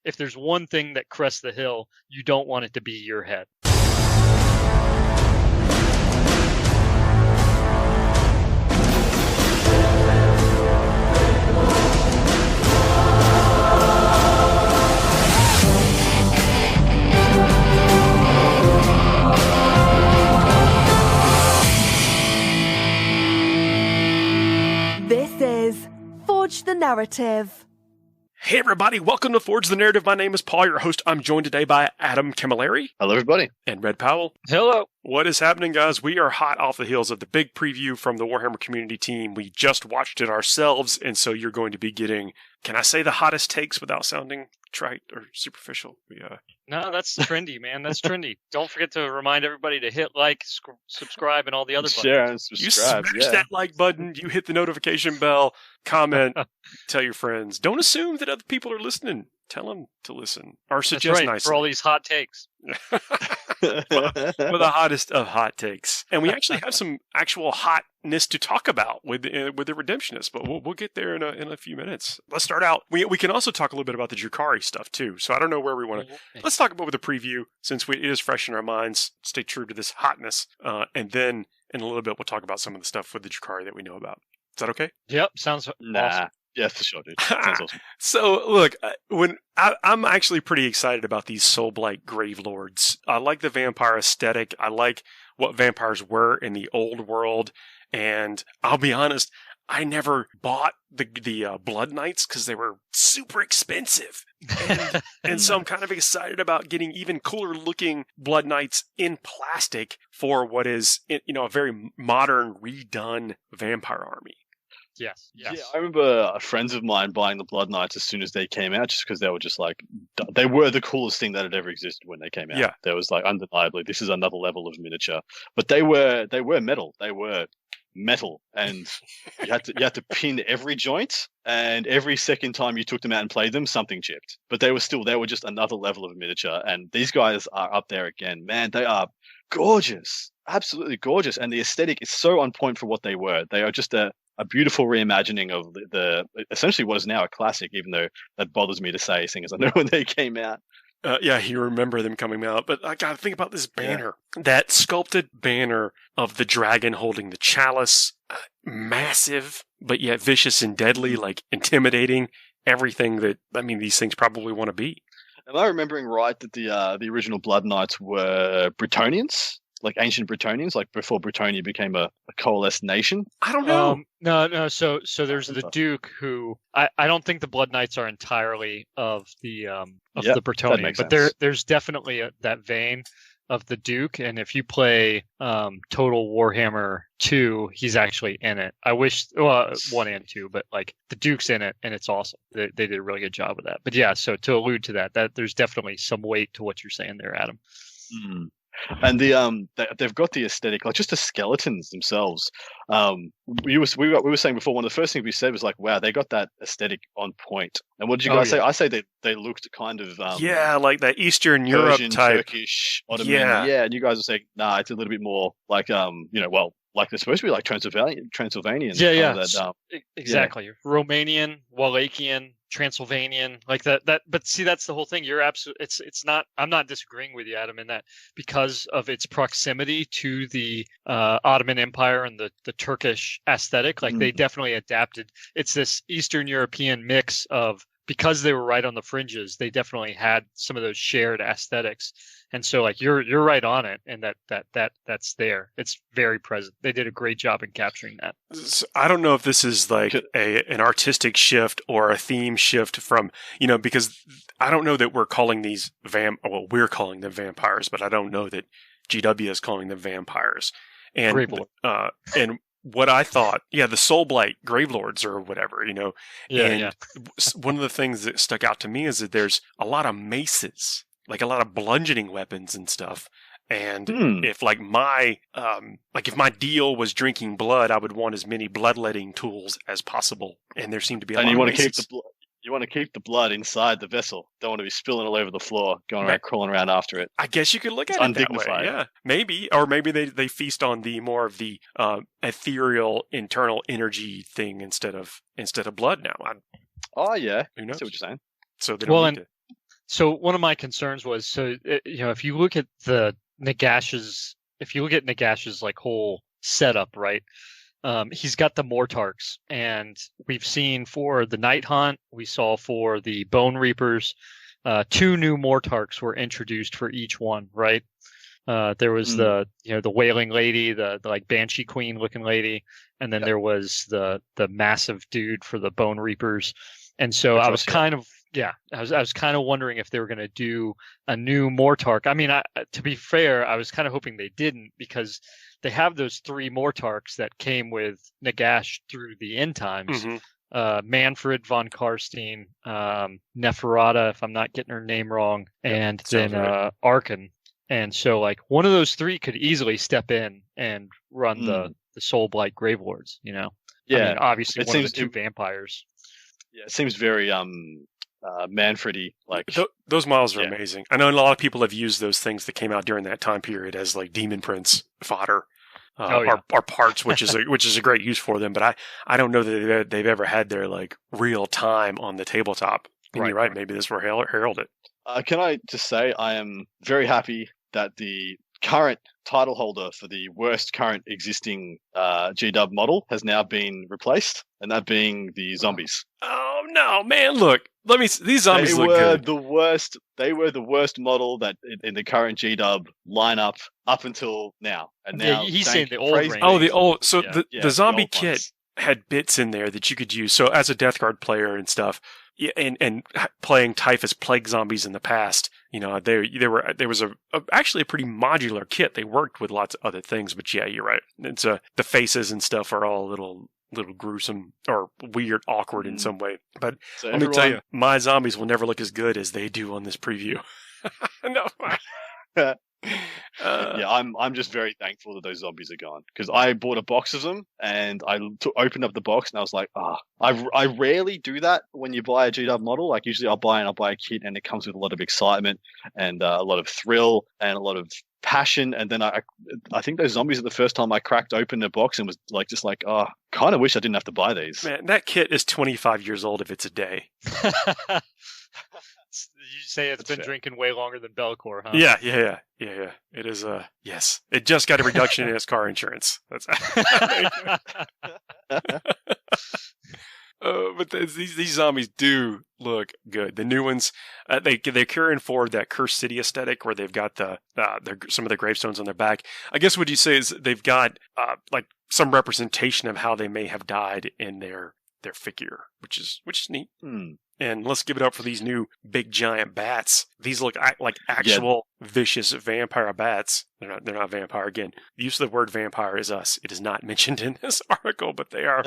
if there's one thing that crests the hill, you don't want it to be your head. This is Forge the Narrative. Hey everybody, welcome to Forge the Narrative. My name is Paul, your host. I'm joined today by Adam Camilleri. Hello everybody. And Red Powell. Hello. What is happening, guys? We are hot off the heels of the big preview from the Warhammer community team. We just watched it ourselves, and so you're going to be getting, can I say the hottest takes without sounding trite or superficial? No, that's trendy, man. That's trendy. Don't forget to remind everybody to hit like, subscribe, and all the other buttons. Share and subscribe. You smash that like button, you hit the notification bell, comment, tell your friends. Don't assume that other people are listening. Tell them to listen. Or suggest That's right, nicely. for all these hot takes. For the hottest of hot takes. And we actually have some actual hotness to talk about with the Redemptionists, but we'll get there in a few minutes. Let's start out. We can also talk a little bit about the Drukhari stuff too. So I don't know where we want to. Let's talk about with the preview since it is fresh in our minds. Stay true to this hotness, and then in a little bit we'll talk about some of the stuff with the Drukhari that we know about. Is that okay? Yep, sounds awesome. Yeah, for sure, dude. Sounds awesome. So, look, I'm actually pretty excited about these Soulblight Gravelords. I like the vampire aesthetic. I like what vampires were in the old world. And I'll be honest, I never bought the Blood Knights because they were super expensive. And so I'm kind of excited about getting even cooler looking Blood Knights in plastic for what is, a very modern, redone vampire army. Yes. Yeah, I remember friends of mine buying the Blood Knights as soon as they came out, just because they were just like, they were the coolest thing that had ever existed when they came out. Yeah. There was like, undeniably, this is another level of miniature. But they were metal. They were metal, and you had to pin every joint, and every second time you took them out and played them, something chipped. But they were just another level of miniature, and these guys are up there again. Man, they are gorgeous. Absolutely gorgeous. And the aesthetic is so on point for what they were. They are just a beautiful reimagining of the essentially what is now a classic, even though that bothers me to say, seeing as I know when they came out. Yeah, you remember them coming out, but I gotta think about this banner. Yeah. That sculpted banner of the dragon holding the chalice, massive, but yet vicious and deadly, like intimidating, everything that, these things probably want to be. Am I remembering right that the original Blood Knights were Bretonnians? Like ancient Bretonnians, like before Bretonia became a coalesced nation? I don't know. No. So there's the Duke, who I don't think the Blood Knights are entirely of the Bretonian, but there's definitely that vein of the Duke. And if you play Total Warhammer 2, he's actually in it. I wish 1 and 2, but like the Duke's in it, and it's awesome. They did a really good job with that. But yeah, so to allude to that there's definitely some weight to what you're saying there, Adam. Mm. And they've got the aesthetic, like just the skeletons themselves. We were saying before, one of the first things we said was like, wow, they got that aesthetic on point. And what did you guys say? I say they looked kind of like that Eastern Europe Persian, type, Turkish, Ottoman. Yeah. And you guys are saying, nah, it's a little bit more like like they're supposed to be like Transylvanian. Yeah. Exactly. Yeah. Romanian, Wallachian, Transylvanian, like that. But see, that's the whole thing. You're absolutely. It's not. I'm not disagreeing with you, Adam, in that because of its proximity to the Ottoman Empire and the Turkish aesthetic. Like they definitely adapted. It's this Eastern European mix of. Because they were right on the fringes, they definitely had some of those shared aesthetics, and so like you're right on it, and that's there. It's very present. They did a great job in capturing that. So I don't know if this is like an artistic shift or a theme shift from because I don't know that we're calling these we're calling them vampires, but I don't know that GW is calling them vampires, and what I thought, the Soulblight Gravelords or whatever, one of the things that stuck out to me is that there's a lot of maces, like a lot of bludgeoning weapons and stuff. And if like if my deal was drinking blood, I would want as many bloodletting tools as possible. And there seemed to be a lot of maces. You want to keep the blood inside the vessel. Don't want to be spilling all over the floor, going around, crawling around after it. I guess you could look at it that way. Yeah, maybe. Or maybe they feast on the more of the ethereal internal energy thing instead of blood now. Oh, yeah. Who knows? I see what you're saying. So they don't need to. So one of my concerns was, if you look at Nagash's like whole setup, right? He's got the Mortarks, and we've seen for the Night Hunt, we saw for the Bone Reapers, 2 new Mortarks were introduced for each one, right? There was the Wailing Lady, the like Banshee Queen looking lady, and then there was the massive dude for the Bone Reapers. And so I was kind of wondering if they were going to do a new Mortark. I mean, to be fair, I was kind of hoping they didn't, because they have those 3 Mortarks that came with Nagash through the end times. Mm-hmm. Manfred von Karstein, Neferata, if I'm not getting her name wrong, and then Arkan. And so, like, one of those 3 could easily step in and run the Soulblight Gravelords, you know? Yeah. I mean, obviously, one of the 2 vampires. Yeah, it seems very Manfredy. Like those models are amazing. I know a lot of people have used those things that came out during that time period as like Demon Prince fodder. Or parts, which is a great use for them. But I don't know that they've ever had their like real time on the tabletop. And you're right. Maybe this will herald it. Can I just say I am very happy that the current title holder for the worst current existing GW model has now been replaced, and that being the zombies. Oh no, man! Look, these zombies look good. They were the worst model that in the current GW lineup up until now. And now he's saying the old range. Oh, the old. So the zombie kit had bits in there that you could use. So as a Death Guard player and stuff, and playing Typhus Plague Zombies in the past, you know, there was actually a pretty modular kit. They worked with lots of other things, but yeah, you're right. It's the faces and stuff are all a little gruesome or weird, awkward in some way. But let me tell you, my zombies will never look as good as they do on this preview. No. I'm just very thankful that those zombies are gone, because I bought a box of them and I opened up the box and I was like, I rarely do that when you buy a GW model. Like usually I'll buy a kit and it comes with a lot of excitement and a lot of thrill and a lot of passion. And then I think those zombies are the first time I cracked open the box and was like, kind of wish I didn't have to buy these. Man, that kit is 25 years old if it's a day. You say it's been drinking way longer than Belcor, huh? Yeah. It is. Yes, it just got a reduction in its car insurance. That's. But these zombies do look good. The new ones, they're carrying forward that Cursed City aesthetic, where they've got some of the gravestones on their back. I guess what you say is they've got like some representation of how they may have died in their figure, which is neat. And let's give it up for these new big giant bats. These look like actual vicious vampire bats. They're not vampire. Again, the use of the word vampire is us. It is not mentioned in this article, but they are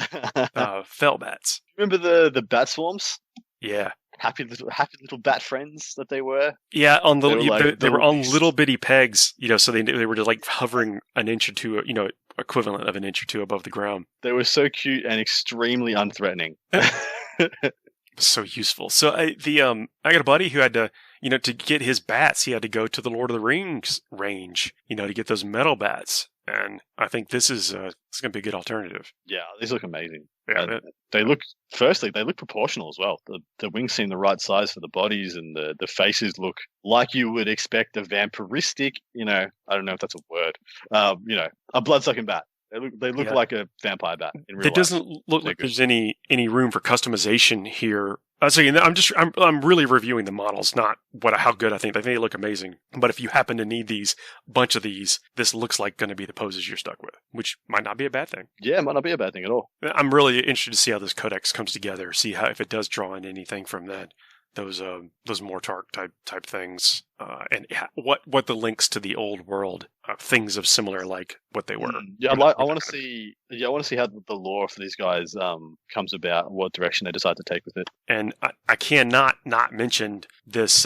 fell bats. Remember the bat swarms? Yeah. Happy little bat friends that they were. Yeah, they were on little bitty pegs, you know, so they were just like hovering an inch or two, you know, equivalent of an inch or two above the ground. They were so cute and extremely unthreatening. So useful. So I got a buddy who had to, you know, to get his bats, he had to go to the Lord of the Rings range, you know, to get those metal bats. And I think this is it's going to be a good alternative. Yeah, these look amazing. Yeah, they look proportional as well. The wings seem the right size for the bodies, and the faces look like you would expect a vampiristic, you know, I don't know if that's a word, you know, a blood-sucking bat. They look like a vampire bat in real life. It doesn't look like there's any room for customization here. So I'm really reviewing the models, not how good I think. They look amazing. But if you happen to need a bunch of these, this looks like going to be the poses you're stuck with, which might not be a bad thing. Yeah, it might not be a bad thing at all. I'm really interested to see how this Codex comes together. See if it does draw in anything from those Mortark type things, and what the links to the old world things of similar like what they were. Yeah, I want to see how the lore for these guys comes about, what direction they decide to take with it. And I cannot not mention this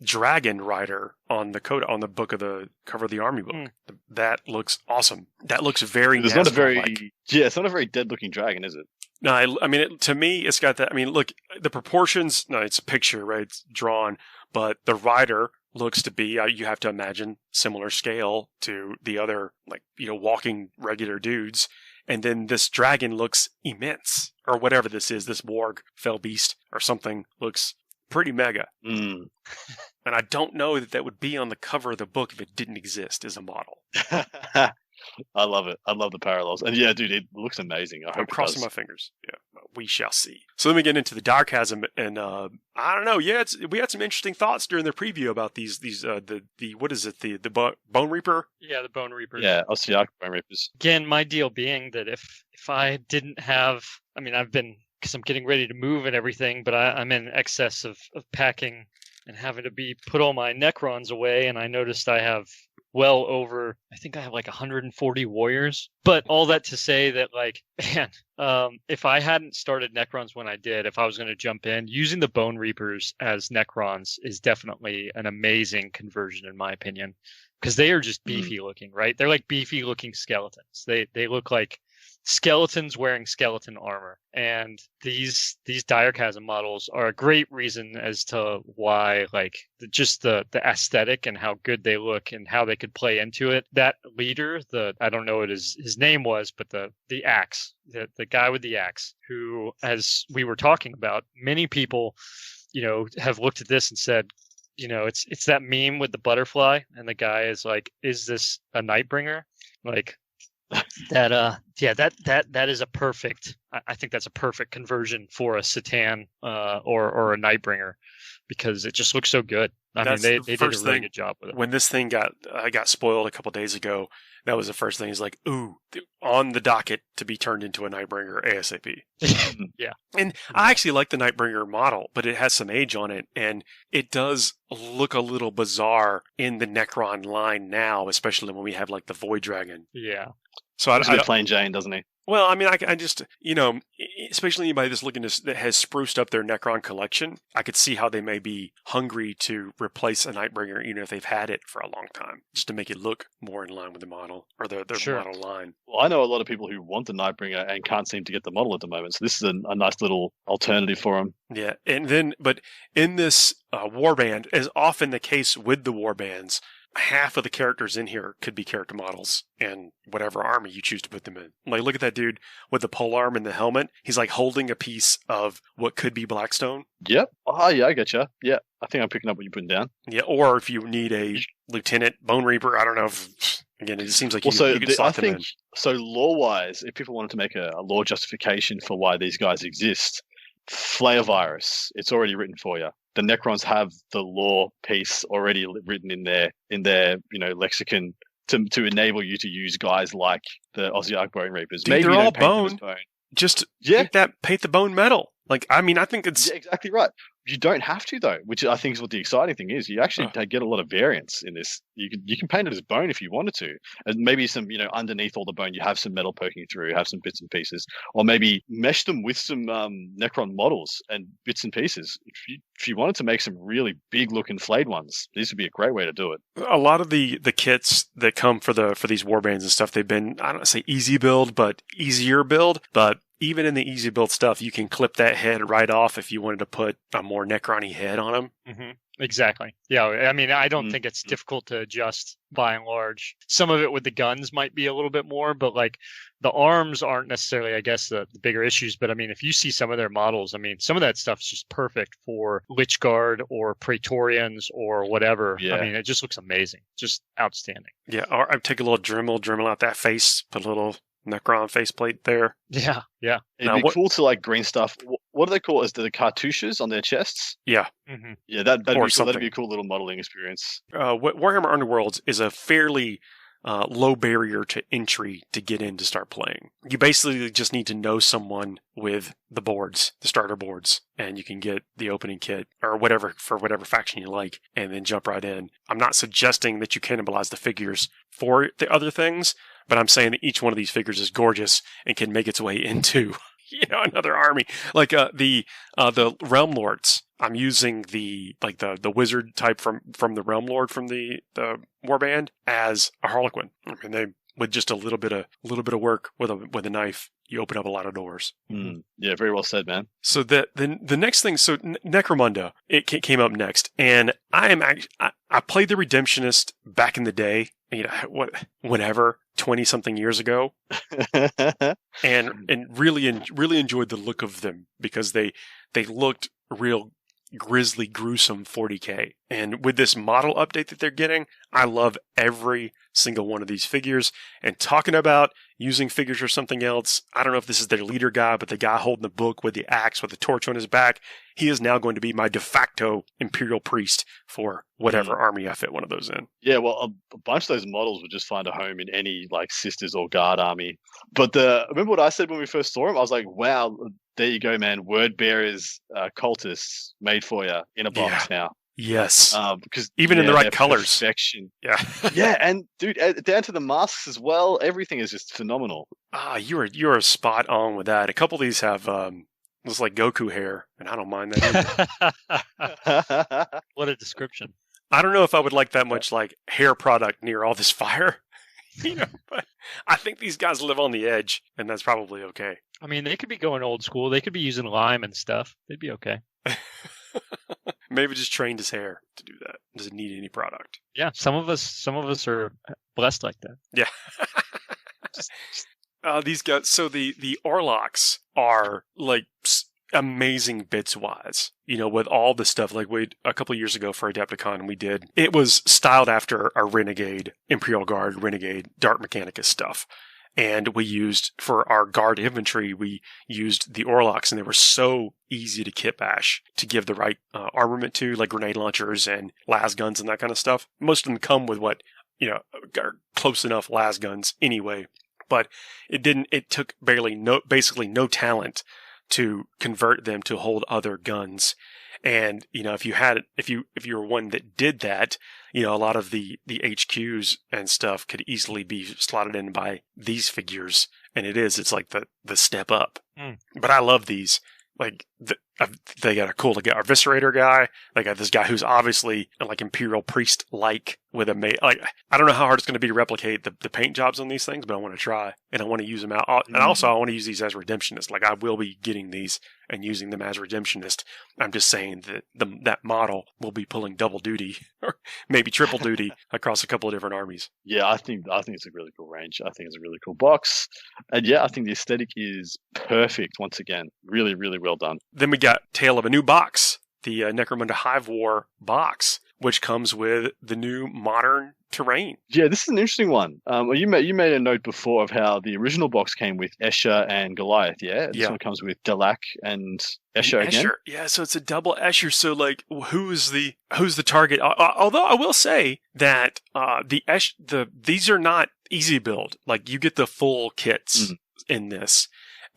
dragon rider on the book of the cover of the army book. That looks awesome. That looks very. It's not a very dead looking dragon, is it? No, I mean, to me, it's got that. I mean, look, the proportions. No, it's a picture, right? It's drawn, but the rider looks to be. You have to imagine similar scale to the other, like, you know, walking regular dudes. And then this dragon looks immense, or whatever this is. This warg, fell beast, or something looks pretty mega. and I don't know that would be on the cover of the book if it didn't exist as a model. I love it. I love the parallels. And yeah, dude, it looks amazing. I'm crossing my fingers. Yeah, we shall see. So let me get into the Dire Chasm, and I don't know. Yeah, we had some interesting thoughts during the preview about these the what is it, the Bone Reaper? Yeah, the Bone Reapers. Yeah, Ossiarch Bone Reapers. Again, my deal being that if I didn't have, I mean, I've been, because I'm getting ready to move and everything, but I'm in excess of packing and having to put all my Necrons away, and I noticed I have well over, I think I have like 140 warriors. But all that to say that, like, man, if I hadn't started Necrons when I did, if I was going to jump in, using the Bone Reapers as Necrons is definitely an amazing conversion, in my opinion, because they are just beefy looking, right? They're like beefy looking skeletons. They look like skeletons wearing skeleton armor, and these Dire Chasm models are a great reason as to why, like, just the aesthetic and how good they look and how they could play into it. That leader, I don't know what his name was, but the axe, the guy with the axe, who, as we were talking about, many people, have looked at this and said, it's that meme with the butterfly, and the guy is like, is this a Nightbringer? Like, that is a perfect, I think that's a perfect conversion for a Satan or a Nightbringer, because it just looks so good. I mean, they did a really good job with it. When this thing got spoiled a couple days ago, that was the first thing. Is like, ooh, on the docket to be turned into a Nightbringer ASAP. Yeah. And I actually like the Nightbringer model, but it has some age on it, and it does look a little bizarre in the Necron line now, especially when we have like the Void Dragon. Yeah. So he's a bit plain Jane, doesn't he? Well, I mean, I just, especially anybody that's looking that has spruced up their Necron collection, I could see how they may be hungry to replace a Nightbringer, even if they've had it for a long time, just to make it look more in line with the model or their model line. Well, I know a lot of people who want the Nightbringer and can't seem to get the model at the moment, so this is a nice little alternative for them. Yeah, and then, but in this warband, as often the case with the warbands, half of the characters in here could be character models and whatever army you choose to put them in. Like, look at that dude with the polearm and the helmet. He's like holding a piece of what could be Blackstone. Yep. Oh, yeah, I get you. Yeah, I think I'm picking up what you're putting down. Yeah, or if you need a Lieutenant Bone Reaper, I don't know if, again, it just seems like you could slot them in. So lore-wise, if people wanted to make a lore justification for why these guys exist, Flair Virus, it's already written for you. The Necrons have the lore piece already written in their lexicon to enable you to use guys like the Ossiarch Bone Reapers. Dude, maybe they're all bone. Just paint the bone metal. Like, I mean, I think it's exactly right. You don't have to, though, which I think is what the exciting thing is. You actually get a lot of variance in this. You can paint it as bone if you wanted to, and maybe some underneath all the bone you have some metal poking through, have some bits and pieces, or maybe mesh them with some Necron models and bits and pieces. If you wanted to make some really big looking flayed ones, this would be a great way to do it. A lot of the kits that come for these warbands and stuff, they've been, I don't want to say easy build, but easier build, but even in the easy build stuff, you can clip that head right off if you wanted to put a more Necron-y head on him. Mm-hmm. Exactly. Yeah, I mean, I don't think it's difficult to adjust by and large. Some of it with the guns might be a little bit more, but like the arms aren't necessarily, I guess, the bigger issues. But I mean, if you see some of their models, I mean, some of that stuff is just perfect for Lich Guard or Praetorians or whatever. Yeah. I mean, it just looks amazing. Just outstanding. Yeah, or I'd take a little Dremel out that face, put a little Necron faceplate there. Yeah. It'd be cool to like green stuff. What do they call it? Is the cartouches on their chests? Yeah. Mm-hmm. Yeah, that'd be cool. That'd be a cool little modeling experience. Warhammer Underworlds is a fairly low barrier to entry to get in to start playing. You basically just need to know someone with the boards, the starter boards, and you can get the opening kit or whatever for whatever faction you like, and then jump right in. I'm not suggesting that you cannibalize the figures for the other things, but I'm saying that each one of these figures is gorgeous and can make its way into another army. Like the Realm Lords. I'm using the wizard type from the Realm Lord from the warband as a Harlequin. I mean, they with just a little bit of work with a knife, you open up a lot of doors. Yeah, very well said, man. So the next thing, so Necromunda, it came up next, and I played the Redemptionist back in the day. Whenever 20-something years ago, and really enjoyed the look of them because they looked real grisly, gruesome 40K. And with this model update that they're getting, I love every single one of these figures. And talking about using figures for something else, I don't know if this is their leader guy, but the guy holding the book with the axe with the torch on his back, he is now going to be my de facto Imperial Priest for whatever army I fit one of those in. Yeah, well, a bunch of those models would just find a home in any like Sisters or Guard army. But remember what I said when we first saw him? I was like, wow, there you go, man. Word bearers, cultists made for you in a box now. Yes. Because even in the right colors. Perfection. Yeah. Yeah, and dude, down to the masks as well. Everything is just phenomenal. You are spot on with that. A couple of these have looks like Goku hair, and I don't mind that either. What a description. I don't know if I would like that much like hair product near all this fire. But I think these guys live on the edge, and that's probably okay. I mean, they could be going old school. They could be using lime and stuff. They'd be okay. Maybe just trained his hair to do that. Doesn't need any product. Yeah, some of us are blessed like that. Yeah. These guys. So the Orlocks are like amazing bits wise. With all the stuff like a couple of years ago for Adepticon we did. It was styled after a Renegade, Imperial Guard, Renegade, Dark Mechanicus stuff. And we used, for our guard infantry, we used the Orlocks, and they were so easy to kit bash to give the right armament to, like grenade launchers and las guns and that kind of stuff. Most of them come with are close enough las guns anyway. But it took basically no talent to convert them to hold other guns. And, if you were one that did that, a lot of the HQs and stuff could easily be slotted in by these figures. And it's like the step up. But I love these. Like, they got our Eviscerator guy. They got this guy who's obviously like Imperial Priest-like with I don't know how hard it's going to be to replicate the paint jobs on these things, but I want to try. And I want to use them out. And also I want to use these as Redemptionists. Like, I will be getting these and using them as Redemptionist. I'm just saying that that model will be pulling double duty or maybe triple duty across a couple of different armies. Yeah, I think it's a really cool range. I think it's a really cool box. And yeah, I think the aesthetic is perfect once again. Really, really well done. Then we got Tale of a New Box, the Necromunda Hive War box, which comes with the new modern terrain. Yeah, this is an interesting one. You made a note before of how the original box came with Escher and Goliath. Yeah, this one comes with Dalak and Escher again. Yeah, so it's a double Escher. So like, who's the target? Although I will say that these are not easy build. Like, you get the full kits in this.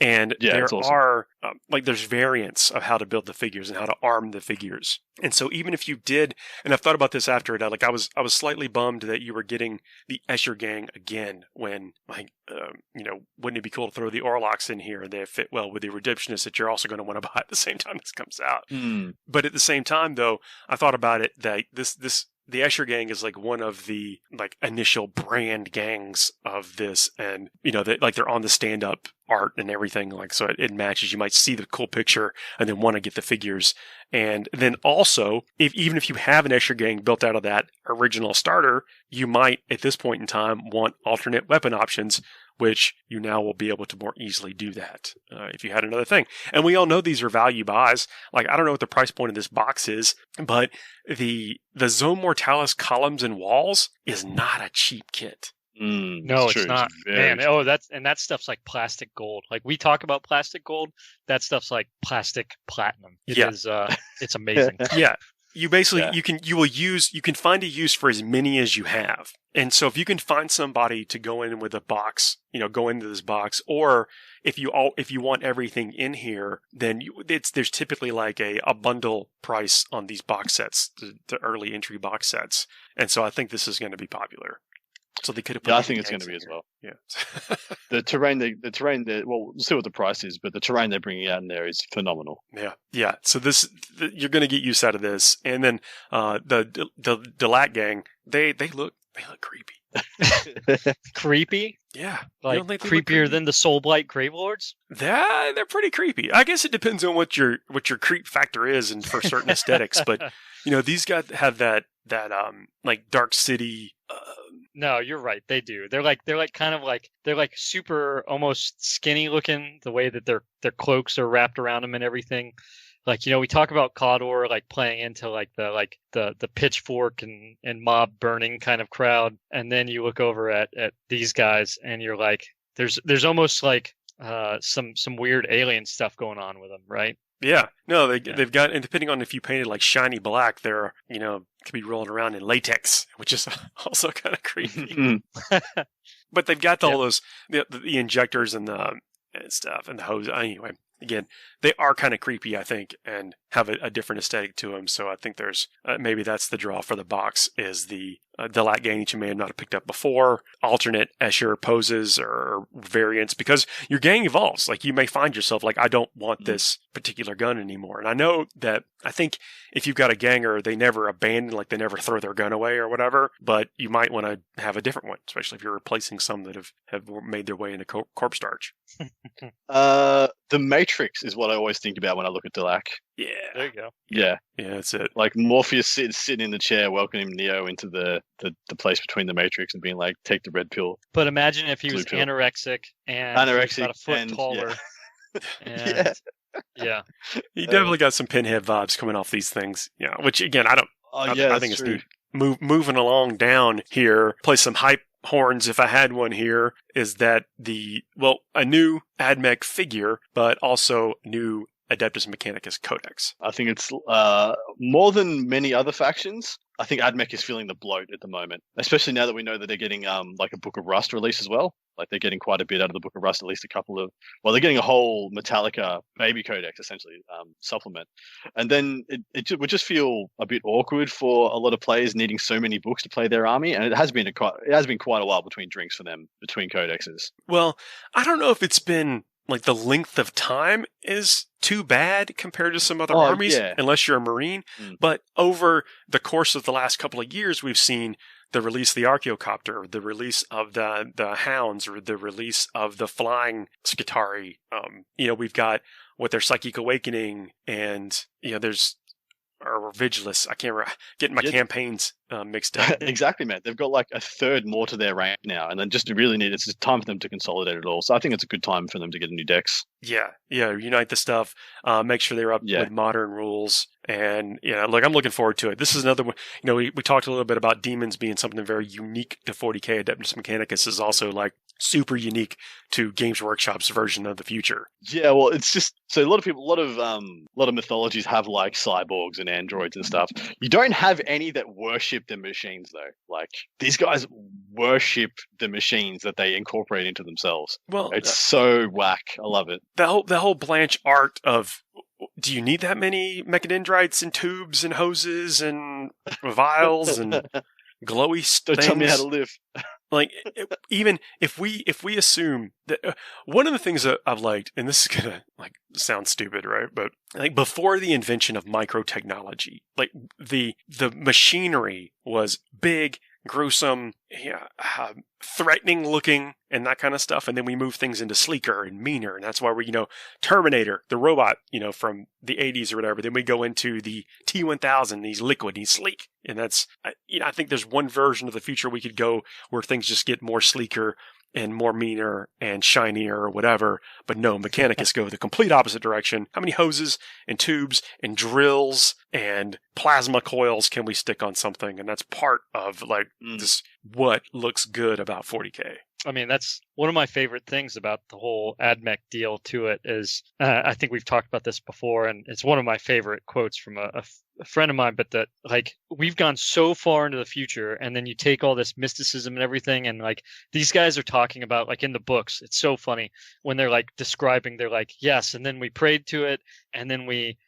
And there are, there's variants of how to build the figures and how to arm the figures. And so even if you did, and I've thought about this after it, I was slightly bummed that you were getting the Escher gang again when, wouldn't it be cool to throw the Orlocks in here and they fit well with the Redemptionists that you're also going to want to buy at the same time this comes out. But at the same time, though, I thought about it that the Escher gang is like one of the initial brand gangs of this, and they're on the stand-up art and everything, so it matches. You might see the cool picture and then want to get the figures. And then also, even if you have an Escher gang built out of that original starter, you might at this point in time want alternate weapon options, which you now will be able to more easily do that if you had another thing. And we all know these are value buys. Like, I don't know what the price point of this box is, but the Zone Mortalis columns and walls is not a cheap kit. No, it's not. Man, that stuff's like plastic gold. Like, we talk about plastic gold, that stuff's like plastic platinum. It's amazing. Yeah. You basically, you can find a use for as many as you have. And so if you can find somebody to go in with a box, go into this box, or if you want everything in here, then there's typically like a bundle price on these box sets, the early entry box sets. And so I think this is going to be popular. So they could have. I think it's going to be as well. Yeah. the terrain. Well, we'll see what the price is, but the terrain they're bringing out in there is phenomenal. Yeah. So you're going to get use out of this, and then the Dalak gang, they look creepy. Creepy? Yeah. Like, creepier than the Soulblight Gravelords? They're pretty creepy. I guess it depends on what your creep factor is and for certain aesthetics, but these guys have that Dark City. No, you're right. They do. They're like super almost skinny looking, the way that their cloaks are wrapped around them and everything. like, we talk about Cawdor like playing into like the pitchfork and mob burning kind of crowd, and then you look over at these guys and you're like, there's almost like some weird alien stuff going on with them, right? Yeah, no, they've got, and depending on if you painted like shiny black, they're could be rolling around in latex, which is also kind of creepy. But they've got all those the injectors and the stuff and the hose. Anyway, again, they are kind of creepy, I think, and have a different aesthetic to them. So I think there's maybe that's the draw for the box is the Delac gang that you may have not picked up before, alternate Escher poses or variants, because your gang evolves. Like you may find yourself like, I don't want this particular gun anymore. And I know that I think if you've got a ganger, they never abandon, like they never throw their gun away or whatever, but you might want to have a different one, especially if you're replacing some that have made their way into corpse starch. The Matrix is what I always think about when I look at Delac. Yeah. There you go. Yeah. Yeah, that's it. Like Morpheus sitting in the chair, welcoming Neo into the place between the Matrix and being like, take the red pill. But imagine if he was anorexic and about a foot taller. Yeah. And, yeah. He definitely got some Pinhead vibes coming off these things. Yeah. Which again, I think it's neat. Moving along down here, play some hype horns if I had one here, is that a new AdMech figure, but also new Adeptus Mechanicus Codex. I think it's more than many other factions. I think AdMech is feeling the bloat at the moment, especially now that we know that they're getting like a Book of Rust release as well. Like they're getting quite a bit out of the Book of Rust, at least they're getting a whole Metallica baby codex essentially supplement, and then it would just feel a bit awkward for a lot of players needing so many books to play their army, and it has been quite a while between drinks for them between codexes. Well, I don't know if it's been like the length of time is too bad compared to some other armies, unless you're a Marine. But over the course of the last couple of years, we've seen the release of the Archaeocopter, the release of the Hounds, or the release of the Flying Skitari. We've got their Psychic Awakening, and there's or Vigilus. I can't remember. Getting my campaigns mixed up. Exactly, man. They've got like a third more to their rank now, and then it's just time for them to consolidate it all. So I think it's a good time for them to get a new dex. Yeah. Unite the stuff. Make sure they're up with modern rules. And I'm looking forward to it. This is another one. We talked a little bit about demons being something very unique to 40k. Adeptus Mechanicus is also like super unique to Games Workshop's version of the future. Yeah, well, it's just so a lot of mythologies have like cyborgs and androids and stuff. You don't have any that worship the machines though. Like these guys worship the machines that they incorporate into themselves. Well, it's so whack. I love it. The whole Blanche art of, do you need that many mechadendrites and tubes and hoses and vials and glowy things? Don't tell me how to live. Like, even if we assume that one of the things that I've liked, and this is gonna sound stupid, right? But like before the invention of microtechnology, like the machinery was big, gruesome, threatening looking, and that kind of stuff. And then we move things into sleeker and meaner, and that's why we, Terminator, the robot, from the 80s or whatever. Then we go into the T-1000. He's liquid, he's sleek, and that's, I think there's one version of the future we could go where things just get more sleeker and more meaner and shinier or whatever. But no, Mechanicus go the complete opposite direction. How many hoses and tubes and drills and plasma coils can we stick on something? And that's part of this, what looks good about 40K. I mean, that's one of my favorite things about the whole AdMech deal to it is, I think we've talked about this before, and it's one of my favorite quotes from a friend of mine, but that we've gone so far into the future, and then you take all this mysticism and everything, and these guys are talking about in the books. It's so funny when they're describing, they're yes, and then we prayed to it, and then we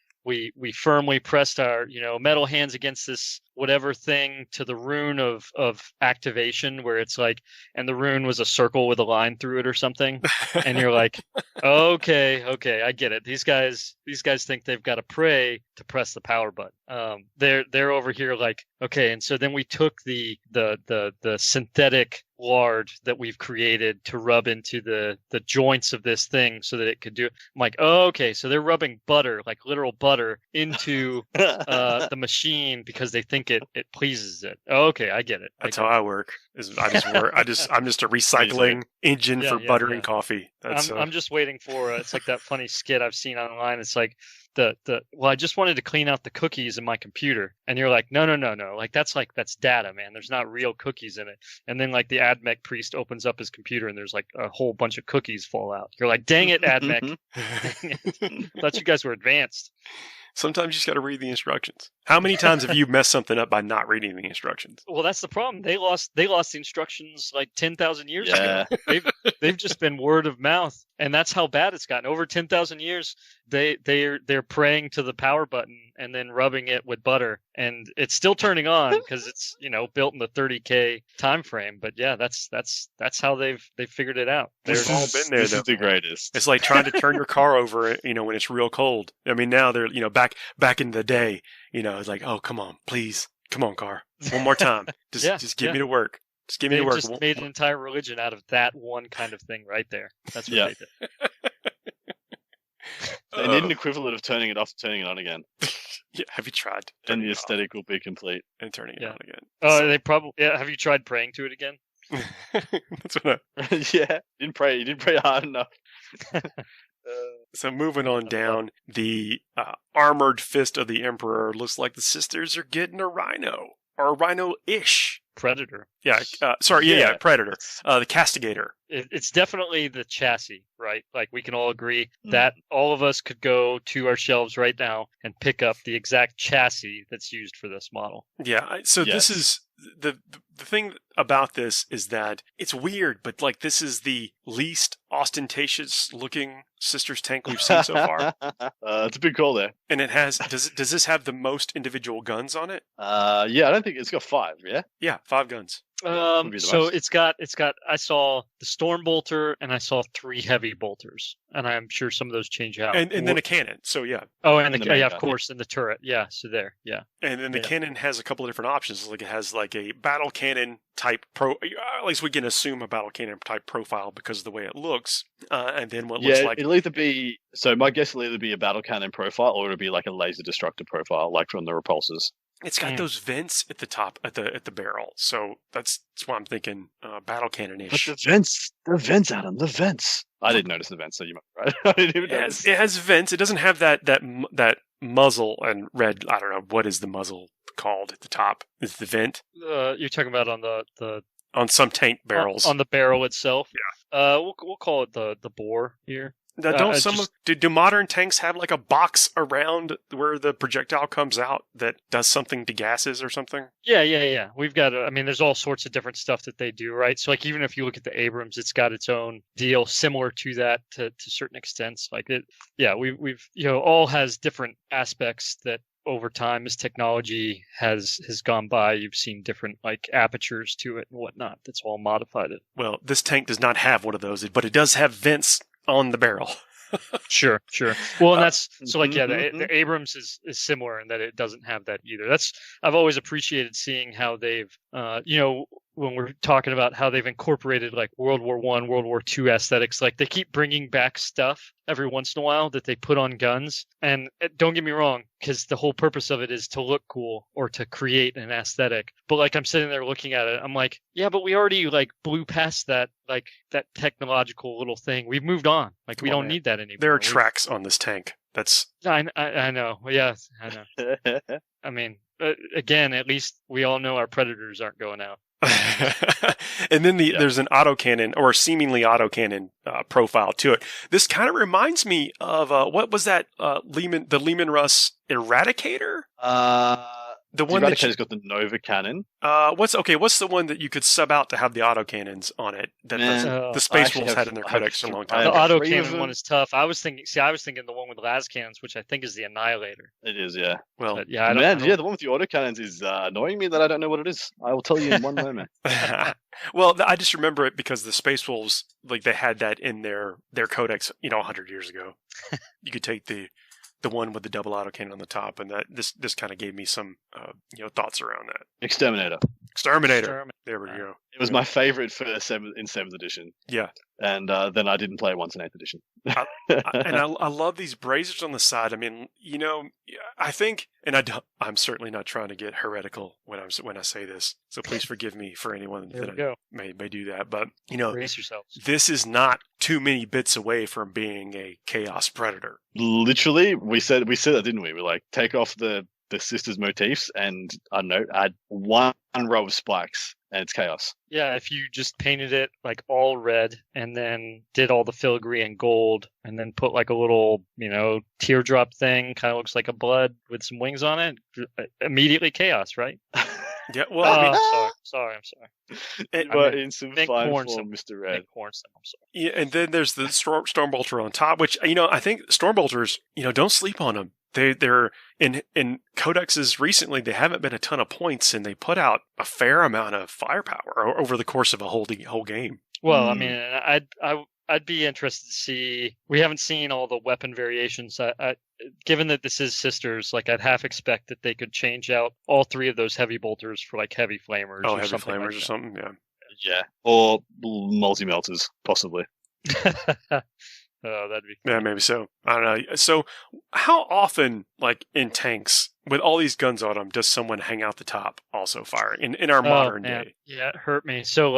firmly pressed our metal hands against this whatever thing to the rune of activation, where it's and the rune was a circle with a line through it or something, and you're okay, I get it. These guys think they've got to pray to press the power button. They're over here okay, and so then we took the synthetic lard that we've created to rub into the joints of this thing so that it could do it. I'm okay, so they're rubbing butter, literal butter, into the machine because they think it pleases it. Okay, I get it. That's how I work. I'm just a recycling engine for butter and coffee. I'm just waiting for it's that funny skit I've seen online. It's well, I just wanted to clean out the cookies in my computer. And you're like, no. That's data, man. There's not real cookies in it. And then like the AdMech priest opens up his computer and there's like a whole bunch of cookies fall out. You're like, dang it, AdMech. Thought you guys were advanced. Sometimes you just got to read the instructions. How many times have you messed something up by not reading the instructions? Well, that's the problem. They lost the instructions like 10,000 years ago. They've just been word of mouth, and that's how bad it's gotten. Over 10,000 years, they're praying to the power button and then rubbing it with butter, and it's still turning on because it's built in the 30K time frame. But yeah, that's how they've figured it out. They've all been there. This is the greatest. It's like trying to turn your car over, when it's real cold. I mean, now they're back in the day, it's like, oh, come on, please, come on, car, one more time, just get me to work. Just give me to work. Just made an entire religion out of that one kind of thing right there. That's what they did. They need an equivalent of turning it off and turning it on again. Yeah, have you tried? And the aesthetic will be complete. And turning it on again. Oh, they probably. Yeah, have you tried praying to it again? That's what you didn't pray hard enough. So moving on down, the armored fist of the Emperor looks like the sisters are getting a rhino, or a rhino-ish. Predator. Yeah, Predator. The Castigator. It's definitely the chassis, right? Like, we can all agree that all of us could go to our shelves right now and pick up the exact chassis that's used for this model. Yeah, so this is... The thing about this is that it's weird, but like this is the least ostentatious looking Sisters tank we've seen so far. It's a big call there. And it has does this have the most individual guns on it? I don't think it's got 5, yeah? Yeah, 5 guns. So it's got I saw the Storm Bolter and I saw 3 heavy bolters, and I'm sure some of those change out. And then a cannon. So yeah. Oh, and of course, and the turret. Yeah, so there. Yeah. And then the cannon has a couple of different options. Like it has like a battle cannon type at least we can assume a battle cannon type profile because of the way it looks. And then what looks like it'll either be my guess will either be a battle cannon profile or it'll be like a laser destructor profile, like from the repulsors. It's got those vents at the top, at the barrel. So that's why I'm thinking battle cannon-ish. But the vents, Adam, the vents. I didn't notice the vents, so you might be right. I didn't even notice. It has vents. It doesn't have that muzzle and red. I don't know what is the muzzle called at the top. Is the vent? You're talking about on the on some tank barrels on the barrel itself. Yeah. We'll call it the bore here. Do modern tanks have like a box around where the projectile comes out that does something to gases or something? Yeah. We've got, there's all sorts of different stuff that they do, right? So like, even if you look at the Abrams, it's got its own deal similar to that to certain extents. Like we've all has different aspects that over time as technology has gone by, you've seen different like apertures to it and whatnot. That's all modified it. Well, this tank does not have one of those, but it does have vents on the barrel. Sure. Well, and that's so like the Abrams is similar in that it doesn't have that either. I've always appreciated seeing how they've when we're talking about how they've incorporated like World War I, World War II aesthetics, like they keep bringing back stuff every once in a while that they put on guns. And don't get me wrong, because the whole purpose of it is to look cool or to create an aesthetic. But like I'm sitting there looking at it, I'm like, yeah, but we already like blew past that, like that technological little thing. We've moved on. Like we don't need that anymore. There are tracks on this tank. I know. Yeah, I know. I mean, again, at least we all know our predators aren't going out. And then there's an autocannon or seemingly autocannon profile to it. This kind of reminds me of what was that the Lehman Russ Eradicator? The one Eradicator's got the Nova cannon. What's the one that you could sub out to have the autocannons on it that the Space Wolves had in their Codex for a long time? The autocannon one is tough. I was thinking the one with las cannons, which I think is the Annihilator. It is, yeah. Well, but, the one with the autocannons is annoying me that I don't know what it is. I will tell you in one moment. Well, I just remember it because the Space Wolves, like they had that in their Codex, 100 years ago. You could take the one with the double autocannon on the top, and that this kind of gave me some thoughts around that. Exterminator. Exterminator. There we go. It was my favorite for in 7th edition. Yeah. And then I didn't play it once in 8th edition. I love these braziers on the side. I mean, I think, and I'm certainly not trying to get heretical when I say this, so please forgive me for anyone that may do that. But brace yourselves. This is not too many bits away from being a chaos predator. Literally, we said that, didn't we? We're like, take off the sisters motifs and I don't know, add one row of spikes and it's chaos. Yeah, if you just painted it like all red and then did all the filigree in gold and then put like a little, teardrop thing, kind of looks like a blood with some wings on it, immediately chaos, right? Yeah, well, I'm sorry. In some fine form, Mr. Red. I'm sorry. Yeah, and then there's the Stormbolter on top, which, I think Stormbolters, don't sleep on them. They're in codexes recently. They haven't been a ton of points, and they put out a fair amount of firepower over the course of a whole game. Well, I mean, I'd be interested to see. We haven't seen all the weapon variations. Given that this is sisters, like I'd half expect that they could change out all 3 of those heavy bolters for like heavy flamers. Oh, or heavy something flamers like or something. Yeah. Yeah, or multi-melters, possibly. Oh, that'd be yeah, maybe so. I don't know. So, how often, like in tanks, with all these guns on them, does someone hang out the top also fire in our modern day? Yeah, it hurt me. So,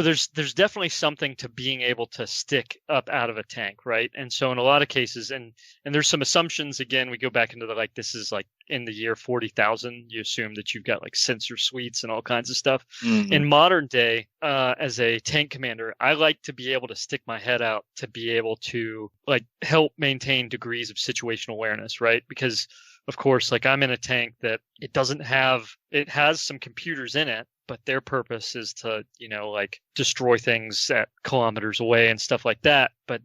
there's definitely something to being able to stick up out of a tank, right? And so in a lot of cases, and there's some assumptions. Again, we go back into this is like in the year 40,000. You assume that you've got like sensor suites and all kinds of stuff. Mm-hmm. In modern day, as a tank commander, I like to be able to stick my head out to be able to like help maintain degrees of situational awareness, right? Because of course, like I'm in a tank that it has some computers in it, but their purpose is to, destroy things at kilometers away and stuff like that, but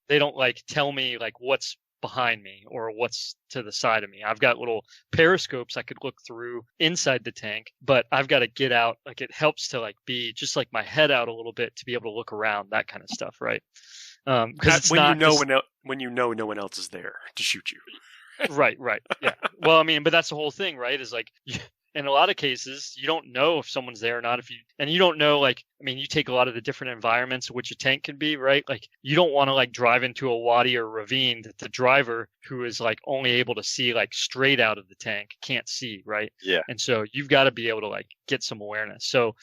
they don't like tell me like what's behind me or what's to the side of me. I've got little periscopes I could look through inside the tank, but I've got to get out. Like it helps to like be just like my head out a little bit to be able to look around, that kind of stuff, right? Because when you know no one else is there to shoot you. Right. Yeah. Well, I mean, but that's the whole thing, right? Is like, in a lot of cases, you don't know if someone's there or not. And you don't know, like, I mean, you take a lot of the different environments in which a tank can be, right? Like, you don't want to like drive into a wadi or ravine that the driver, who is like only able to see like straight out of the tank, can't see, right? Yeah. And so you've got to be able to like get some awareness. So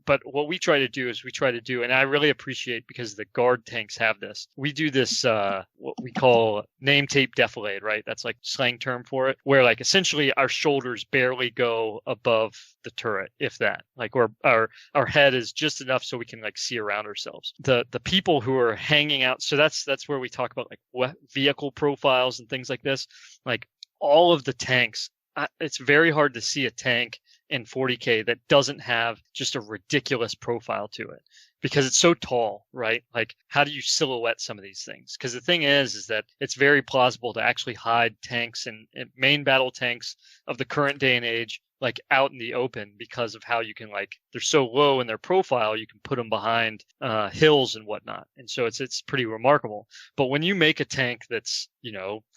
but what we try to do, and I really appreciate because the guard tanks have this. We do this, what we call name tape defilade, right? That's like slang term for it, where like essentially our shoulders barely go above the turret, if that. Like our head is just enough so we can like see around ourselves. The people who are hanging out, so that's where we talk about like vehicle profiles and things like this. Like all of the tanks, it's very hard to see a tank in 40K that doesn't have just a ridiculous profile to it because it's so tall, right? Like, how do you silhouette some of these things? Because the thing is that it's very plausible to actually hide tanks and main battle tanks of the current day and age, like out in the open, because of how you can like, they're so low in their profile, you can put them behind hills and whatnot. And so it's pretty remarkable. But when you make a tank that's,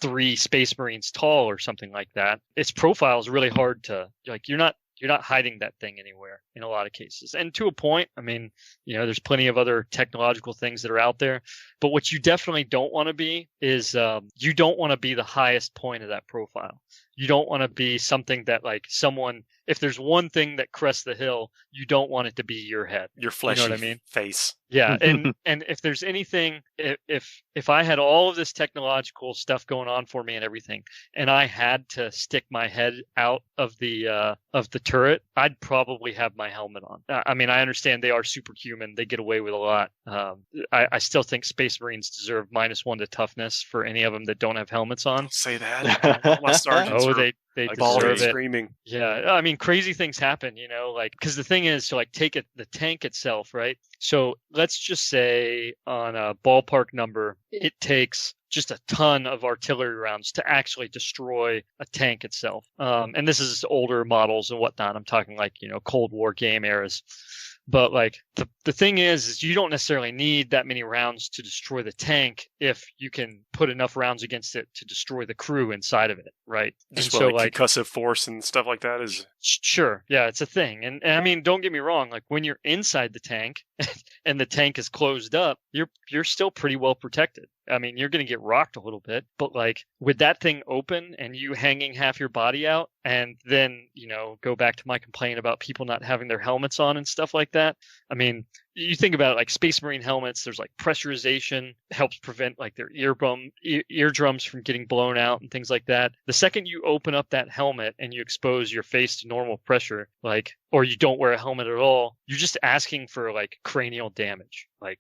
3 Space Marines tall or something like that, its profile is really hard to, like, you're not hiding that thing anywhere in a lot of cases. And to a point, I mean, there's plenty of other technological things that are out there. But what you definitely don't want to be is you don't want to be the highest point of that profile. You don't want to be something that like someone, if there's one thing that crests the hill, you don't want it to be your head. Your fleshy face. Yeah. And if there's anything, if I had all of this technological stuff going on for me and everything, and I had to stick my head out of the turret, I'd probably have my helmet on. I mean, I understand they are superhuman. They get away with a lot. I still think Space Marines deserve -1 to toughness for any of them that don't have helmets on. Don't say that. My sergeants they deserve it. Screaming. Yeah, I mean, crazy things happen, like, because the thing is, so like take the tank itself, right? So let's just say on a ballpark number, it takes just a ton of artillery rounds to actually destroy a tank itself. And this is older models and whatnot. I'm talking like, Cold War game eras. But like the thing is you don't necessarily need that many rounds to destroy the tank if you can put enough rounds against it to destroy the crew inside of it, right? Just and so like concussive force and stuff like that is. Sure, yeah, it's a thing. And I mean, don't get me wrong. Like when you're inside the tank and the tank is closed up, you're still pretty well protected. I mean, you're going to get rocked a little bit, but like with that thing open and you hanging half your body out, and then, go back to my complaint about people not having their helmets on and stuff like that. I mean, you think about it, like Space Marine helmets, there's like pressurization, helps prevent like their eardrums from getting blown out and things like that. The second you open up that helmet and you expose your face to normal pressure, like, or you don't wear a helmet at all, you're just asking for like cranial damage. Like,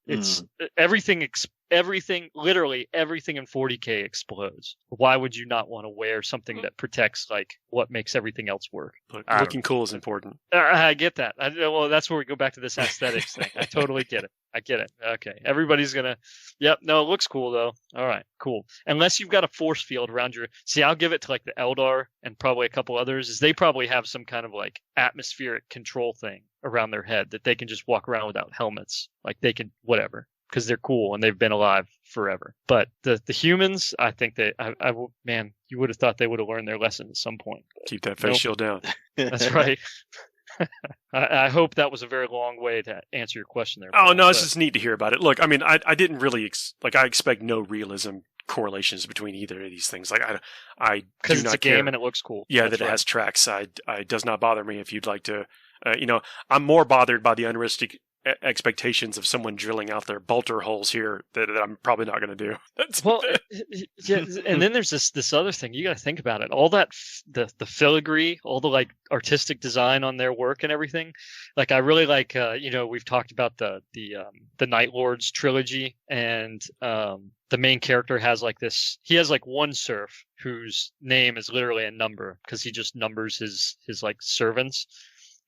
it's everything, literally everything in 40K explodes. Why would you not want to wear something that protects like what makes everything else work? Looking cool is important. I get that. Well, that's where we go back to this aesthetics thing. I totally get it. I get it. Okay. Everybody's going to, yep. No, it looks cool though. All right, cool. Unless you've got a force field around see, I'll give it to like the Eldar and probably a couple others, is they probably have some kind of like atmospheric control thing around their head that they can just walk around without helmets. Like they can, whatever, because they're cool and they've been alive forever. But the humans, I think man, you would have thought they would have learned their lesson at some point. Keep that face shield down. That's right. I hope that was a very long way to answer your question there. Oh, no, it's just neat to hear about it. Look, I mean, I didn't really, I expect no realism correlations between either of these things. Like, I because do it's not a care. game and it looks cool. Yeah, that it has tracks. It does not bother me if you'd like to, I'm more bothered by the unrealistic expectations of someone drilling out their bolter holes here that I'm probably not going to do. Well, yeah, and then there's this other thing you got to think about it. All that the filigree, all the like artistic design on their work and everything. Like I really like we've talked about the Night Lords trilogy, and the main character has like this. He has like one serf whose name is literally a number because he just numbers his like servants.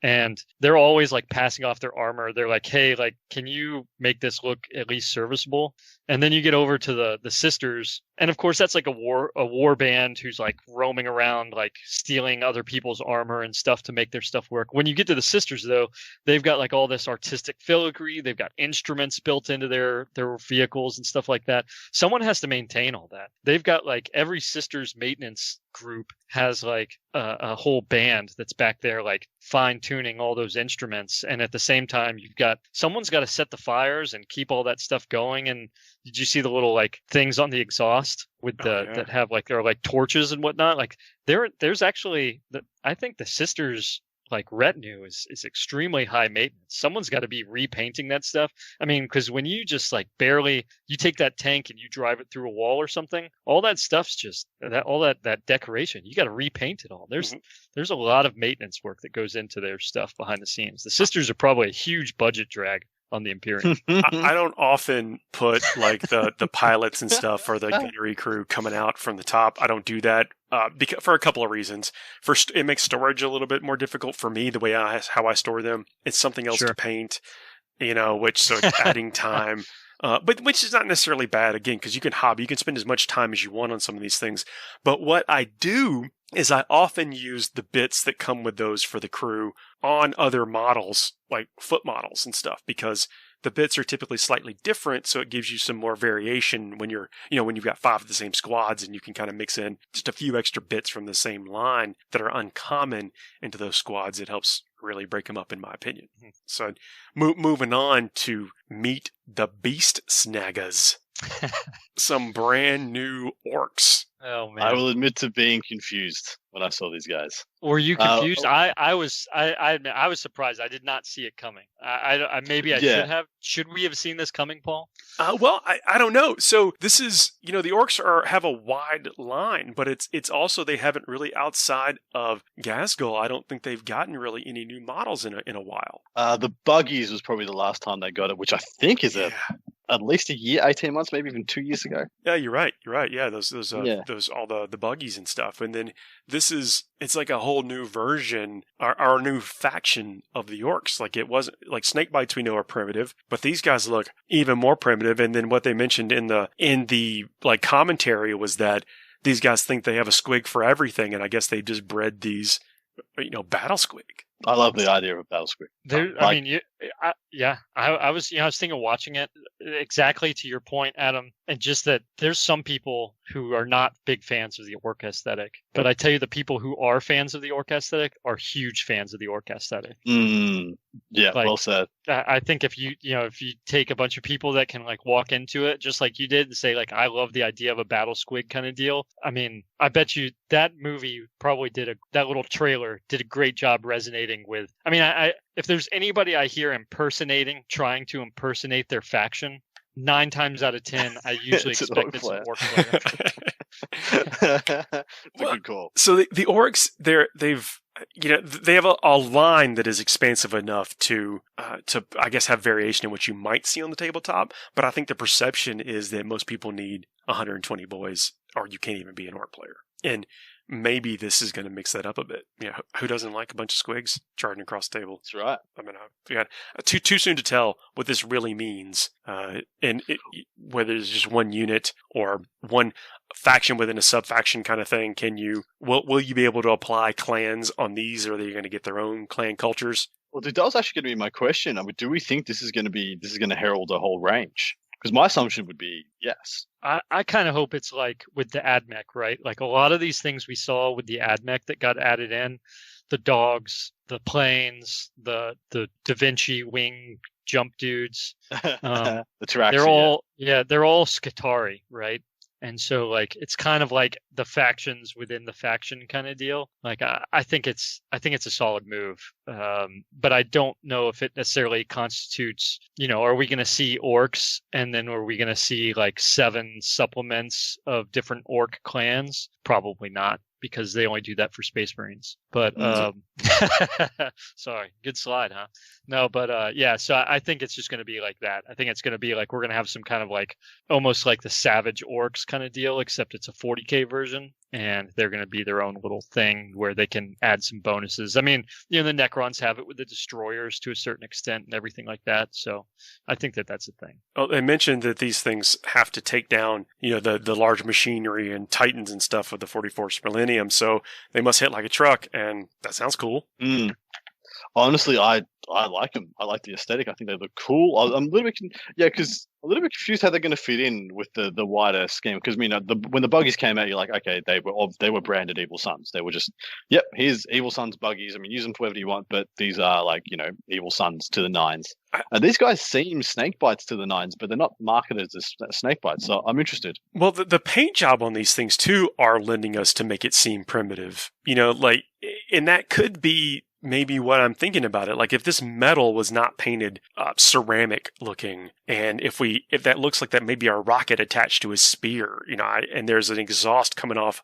And they're always like passing off their armor. They're like, hey, like, can you make this look at least serviceable? And then you get over to the sisters. And of course, that's like a war band who's like roaming around, like stealing other people's armor and stuff to make their stuff work. When you get to the sisters, though, they've got like all this artistic filigree. They've got instruments built into their vehicles and stuff like that. Someone has to maintain all that. They've got like every sisters maintenance group has like a whole band that's back there like fine tuning all those instruments, and at the same time someone's got to set the fires and keep all that stuff going. And did you see the little like things on the exhaust with that have like there are like torches and whatnot? Like there's actually I think the sisters like retinue is extremely high maintenance. Someone's got to be repainting that stuff. I mean, because when you just like you take that tank and you drive it through a wall or something, all that stuff's just that decoration. You got to repaint it all. There's a lot of maintenance work that goes into their stuff behind the scenes. The sisters are probably a huge budget drag on the Imperium. I don't often put like the pilots and stuff or the gunnery crew coming out from the top. I don't do that for a couple of reasons. First, it makes storage a little bit more difficult for me. The way how I store them, it's something else to paint. So adding time. But which is not necessarily bad, again, because you can spend as much time as you want on some of these things. But what I do is I often use the bits that come with those for the crew on other models, like foot models and stuff, because the bits are typically slightly different, so it gives you some more variation when when you've got 5 of the same squads, and you can kind of mix in just a few extra bits from the same line that are uncommon into those squads. It helps really break them up, in my opinion. So moving on to meet the Beast Snaggas. Some brand new orcs. Oh man! I will admit to being confused when I saw these guys. Were you confused? I was surprised. I did not see it coming. I should have. Should we have seen this coming, Paul? Well, I don't know. So this is, the orcs have a wide line, but it's also, they haven't really, outside of Ghazghkull, I don't think they've gotten really any new models in a while. The buggies was probably the last time they got it, which I think is at least a year, 18 months, maybe even 2 years ago. Yeah, you're right. Yeah, those all the buggies and stuff. And then it's like a whole new version, our new faction of the orcs. Like, it wasn't like snakebites we know are primitive, but these guys look even more primitive. And then what they mentioned in the like commentary was that these guys think they have a squig for everything, and I guess they just bred these battle squig. I love the idea of a battle squid. I mean, I was thinking of watching it exactly to your point, Adam, and just that there's some people who are not big fans of the orc aesthetic, but I tell you, the people who are fans of the orc aesthetic are huge fans of the orc aesthetic. Yeah, like, well said. I think if you take a bunch of people that can like walk into it just like you did and say like, I love the idea of a battle squid kind of deal. I mean, I bet you that movie probably that little trailer did a great job resonating with. I mean, if there's anybody I hear trying to impersonate their faction, 9 times out of 10, I usually expect it's an orc player. That's a good call. So the orcs, they have a line that is expansive enough to I guess have variation in what you might see on the tabletop. But I think the perception is that most people need 120 boys, or you can't even be an orc player. And maybe this is going to mix that up a bit. Who doesn't like a bunch of squigs charging across the table? That's right. I mean, too soon to tell what this really means, and whether it's just one unit or one faction within a sub-faction kind of thing. Will you be able to apply clans on these, or are they going to get their own clan cultures? Well, that was actually going to be my question. I mean, do we think this is going to herald a whole range? Because my assumption would be yes. I kind of hope it's like with the AdMech, right? Like a lot of these things we saw with the AdMech that got added in, the dogs, the planes, the Da Vinci wing jump dudes. The Taraxia. They're all Skitarii, right? And so like it's kind of like the factions within the faction kind of deal. Like I think it's a solid move. But I don't know if it necessarily constitutes, are we going to see orcs and then are we going to see like 7 supplements of different orc clans? Probably not, because they only do that for Space Marines. But sorry, good slide, huh? No, but so I think it's just going to be like that. I think it's going to be like we're going to have some kind of like almost like the Savage Orcs kind of deal, except it's a 40K version, and they're going to be their own little thing where they can add some bonuses. I mean, the Necrons have it with the Destroyers to a certain extent and everything like that. So I think that's a thing. Oh, they mentioned that these things have to take down, the large machinery and Titans and stuff of the 44th millennium. So they must hit like a truck, and that sounds cool. Honestly, I like them. I like the aesthetic. I think they look cool. I'm a little bit, a little bit confused how they're going to fit in with the wider scheme. Because when the buggies came out, you're like, okay, they were branded Evil Sons. They were just, yep, here's Evil Sons buggies. I mean, use them for whatever you want, but these are like Evil Sons to the nines. And these guys seem snake bites to the nines, but they're not marketed as snake bites. So I'm interested. Well, the paint job on these things too are lending us to make it seem primitive. And that could be maybe what I'm thinking about it. Like if this metal was not painted ceramic looking, and if that looks like that maybe a rocket attached to his spear, and there's an exhaust coming off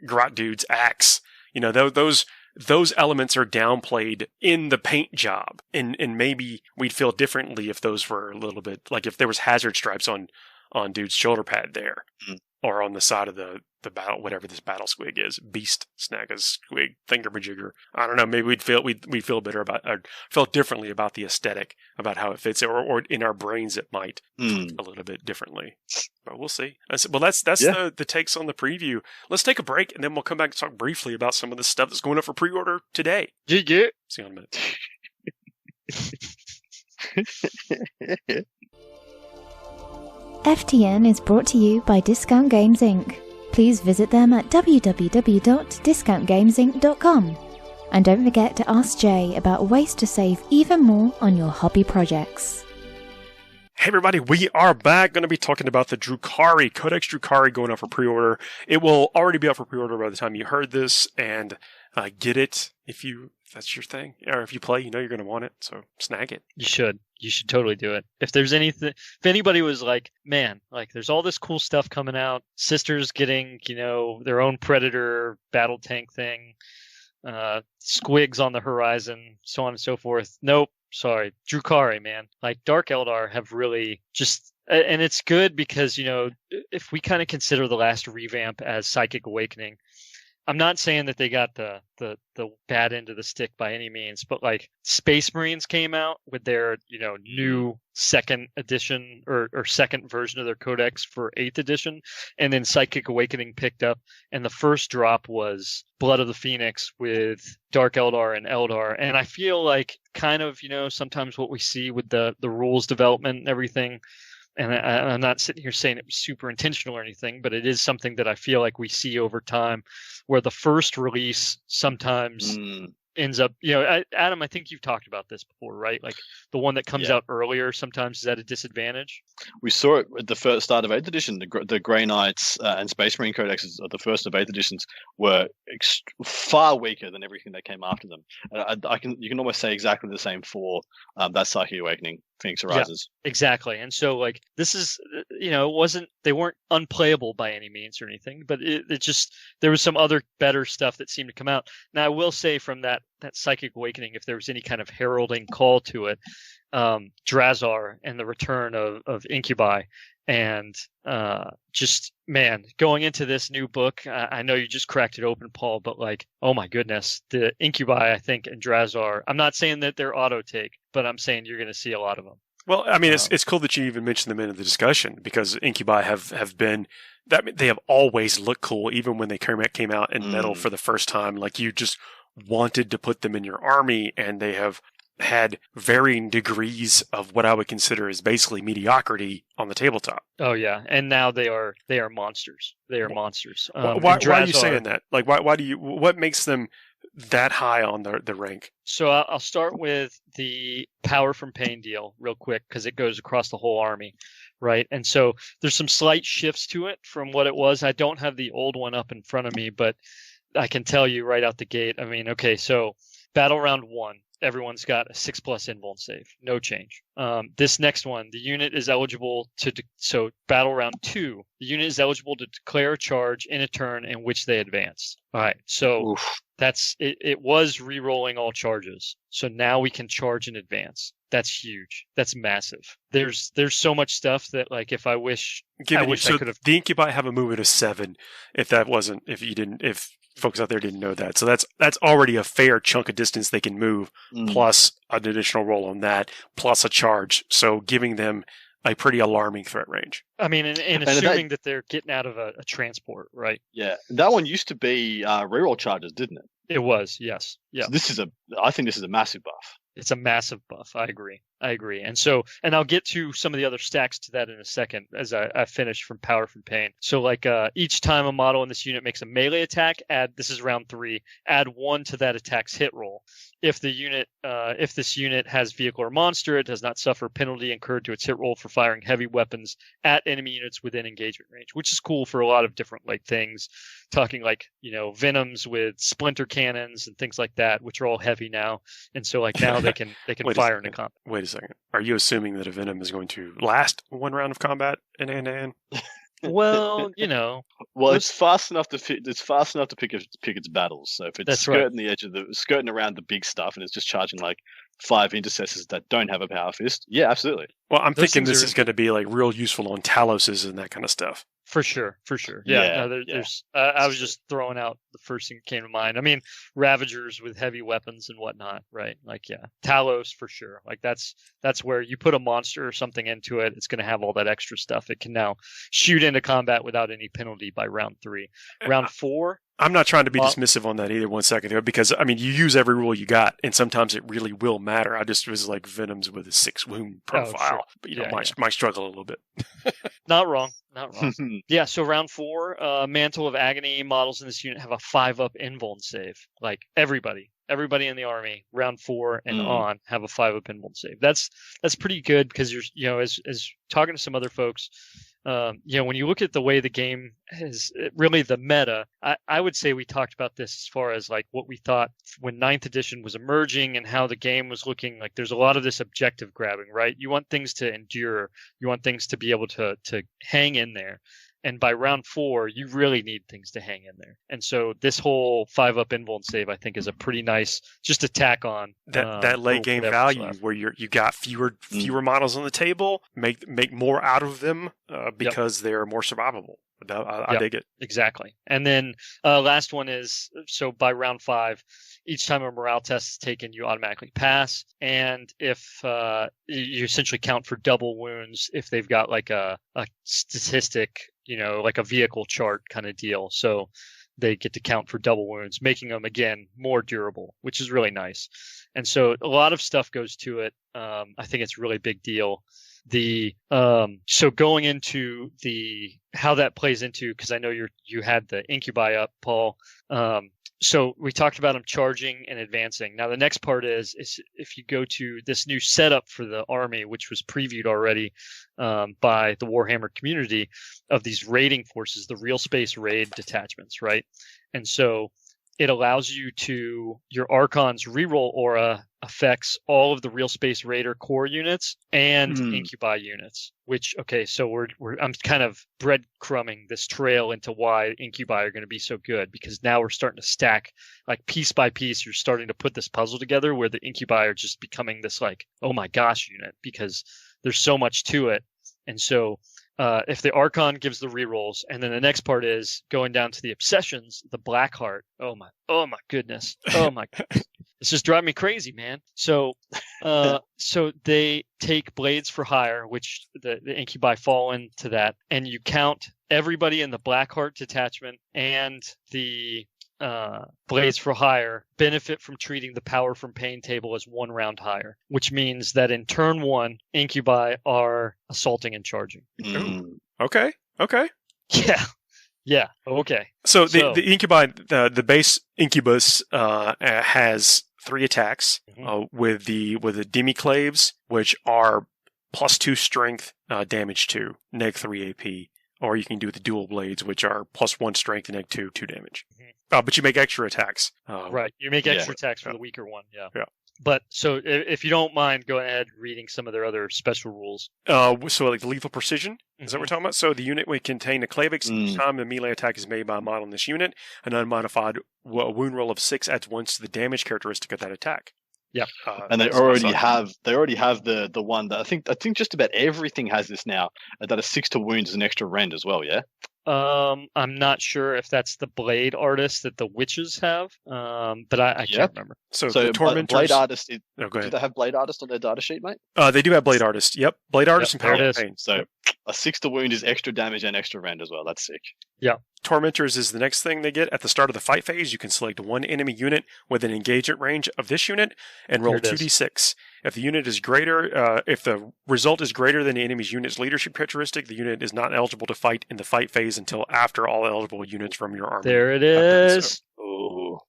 Grot Dude's axe, those elements are downplayed in the paint job, and maybe we'd feel differently if those were a little bit like if there was hazard stripes on Dude's shoulder pad there. Or on the side of the battle, whatever this battle squig is, Beast Snaggas squig, thingamajigger. I don't know. Maybe we'd feel better about, or felt differently about the aesthetic, about how it fits, or in our brains it might a little bit differently. But we'll see. Well, that's the takes on the preview. Let's take a break, and then we'll come back and talk briefly about some of the stuff that's going up for pre-order today. Yeah. See you in a minute. FTN is brought to you by Discount Games Inc. Please visit them at www.discountgamesinc.com. And don't forget to ask Jay about ways to save even more on your hobby projects. Hey everybody, we are back. Going to be talking about the Drukhari, Codex Drukhari going up for pre-order. It will already be up for pre-order by the time you heard this, and get it if that's your thing, or if you play, you're going to want it, so snag it. You should totally do it. If there's anything, if anybody was like, man, like there's all this cool stuff coming out, Sisters getting, their own Predator battle tank thing, squigs on the horizon, so on and so forth. Nope. Sorry, Drukhari, man. Like Dark Eldar have really just, and it's good because, if we kind of consider the last revamp as Psychic Awakening, I'm not saying that they got the bad end of the stick by any means, but like Space Marines came out with their, new second edition or second version of their Codex for 8th edition, and then Psychic Awakening picked up, and the first drop was Blood of the Phoenix with Dark Eldar and Eldar. And I feel like kind of, sometimes what we see with the rules development and everything, and I'm not sitting here saying it was super intentional or anything, but it is something that I feel like we see over time, where the first release sometimes ends up, Adam, I think you've talked about this before, right? Like the one that comes out earlier sometimes is at a disadvantage. We saw it at the first start of 8th edition. The Grey Knights and Space Marine Codexes of the first of 8th editions were far weaker than everything that came after them. You can almost say exactly the same for that Psychic Awakening, Phoenix Arises. Yeah, exactly. And so like this is, they weren't unplayable by any means or anything, but it just, there was some other better stuff that seemed to come out. Now I will say from that Psychic Awakening, if there was any kind of heralding call to it, Drazar and the return of Incubi, and just, man, going into this new book, I know you just cracked it open, Paul, but like, oh my goodness, the Incubi, I think, and Drazar, I'm not saying that they're auto take, but I'm saying you're going to see a lot of them. Well, I mean, it's cool that you even mentioned them in the discussion, because Incubi have been, that they have always looked cool, even when they came out in metal for the first time. Like, you just wanted to put them in your army, and they have had varying degrees of what I would consider is basically mediocrity on the tabletop. Oh yeah, and now they are monsters. They are monsters. Why are you saying that? Like, why do you? What makes them that high on the rank? So I'll start with the Power from Pain deal real quick, because it goes across the whole army, right? And so there's some slight shifts to it from what it was. I don't have the old one up in front of me, but I can tell you right out the gate. I mean, okay, so Battle Round 1. Everyone's got a 6+ invuln save. No change. This next one, the unit is eligible to... So Battle Round 2, the unit is eligible to declare a charge in a turn in which they advance. All right, so that's... It was re-rolling all charges. So now we can charge in advance. That's huge. That's massive. There's so much stuff that, like, if I wish... I could have... The Incubi have a movement of 7, if folks out there didn't know that. So that's already a fair chunk of distance they can move, plus an additional roll on that, plus a charge. So giving them a pretty alarming threat range. I mean, and assuming that they're getting out of a transport, right? Yeah. That one used to be reroll charges, didn't it? It was, yes. Yeah. So I think this is a massive buff. It's a massive buff. I agree. And I'll get to some of the other stacks to that in a second as I finish from Power from Pain. So like each time a model in this unit makes a melee attack, this is round 3, add 1 to that attack's hit roll. If this unit has vehicle or monster, it does not suffer penalty incurred to its hit roll for firing heavy weapons at enemy units within engagement range, which is cool for a lot of different like things. Talking like, Venoms with splinter cannons and things like that, which are all heavy now. And so like now they can fire into combat. Wait a second. Are you assuming that a Venom is going to last one round of combat in hand-to-hand? Well, Well, it's fast enough to pick its battles. So if it's skirting around the big stuff and it's just charging like 5 intercessors that don't have a power fist, yeah, absolutely. Well, I'm thinking this is going to be like real useful on Taloses and that kind of stuff. For sure. Yeah. There's. I was just throwing out the first thing that came to mind. I mean, Ravagers with heavy weapons and whatnot, right? Like, yeah, Talos for sure. Like that's where you put a monster or something into it. It's going to have all that extra stuff. It can now shoot into combat without any penalty by round 3. Round 4. I'm not trying to be dismissive on that either 1 second ago, because I mean, you use every rule you got, and sometimes it really will matter. I just was like Venoms with a 6 wound profile, sure. But might struggle a little bit. Not wrong. Yeah, so round 4, Mantle of Agony models in this unit have a 5-up invuln save. Like everybody in the army, round 4 and on, have a 5-up invuln save. That's pretty good, because you're, as talking to some other folks, when you look at the way the game is really the meta, I would say we talked about this as far as like what we thought when 9th edition was emerging and how the game was looking. Like there's a lot of this objective grabbing, right? You want things to endure. You want things to be able to hang in there. And by round 4, you really need things to hang in there. And so this whole 5-up invuln save, I think, is a pretty nice just attack on that late game value where you got fewer models on the table, make more out of them, because they're more survivable. I dig it. Exactly. And then last one is, so by round 5, each time a morale test is taken, you automatically pass. And if you essentially count for double wounds if they've got like a statistic, like a vehicle chart kind of deal. So they get to count for double wounds, making them, again, more durable, which is really nice. And so a lot of stuff goes to it. I think it's a really big deal. So going into how that plays into, because I know you had the incubi up, Paul. So we talked about them charging and advancing. Now the next part is if you go to this new setup for the army, which was previewed already by the Warhammer community, of these raiding forces, the real space raid detachments, right? And so it allows you your Archon's reroll aura affects all of the real space raider core units and incubi units, which, okay, so I'm kind of breadcrumbing this trail into why incubi are going to be so good, because now we're starting to stack, like, piece by piece, you're starting to put this puzzle together where the incubi are just becoming this, like, oh my gosh unit, because there's so much to it. And so if the Archon gives the rerolls, and then the next part is going down to the obsessions, the Blackheart. Oh my goodness. Oh my goodness. It's just driving me crazy, man. So they take Blades for Hire, which the incubi fall into that, and you count everybody in the Blackheart detachment and the Blades for Hire benefit from treating the Power from Pain table as 1 round higher, which means that in turn 1, incubi are assaulting and charging. Okay. Yeah. Okay. So the incubi, the base incubus has 3 attacks with the demiclaves, which are +2 strength, damage 2, -3 AP. Or you can do the dual blades, which are +1 strength and -2 damage. But you make extra attacks. Right. You make extra attacks for the weaker one. Yeah. Yeah. But so if you don't mind, go ahead reading some of their other special rules. So like the lethal precision, is that what we're talking about? So the unit would contain a Clavix. Each time a melee attack is made by a model in this unit, an unmodified wound roll of 6 adds 1 to the damage characteristic of that attack. Yeah. And they already have the one that I think just about everything has this now, that a 6 to wounds is an extra rend as well, yeah? I'm not sure if that's the blade artist that the witches have, but I can't remember. So the Tormentors... Blade Artist... go ahead. Do they have Blade Artist on their data sheet, mate? They do have Blade Artist. Yep. Blade Artist and Power of Pain. So a 6 to wound is extra damage and extra rend as well. That's sick. Yeah. Tormentors is the next thing they get. At the start of the fight phase, you can select 1 enemy unit with an engagement range of this unit and roll 2d6. If the unit is greater, if the result is greater than the enemy's unit's leadership characteristic, the unit is not eligible to fight in the fight phase until after all eligible units from your army. There it is.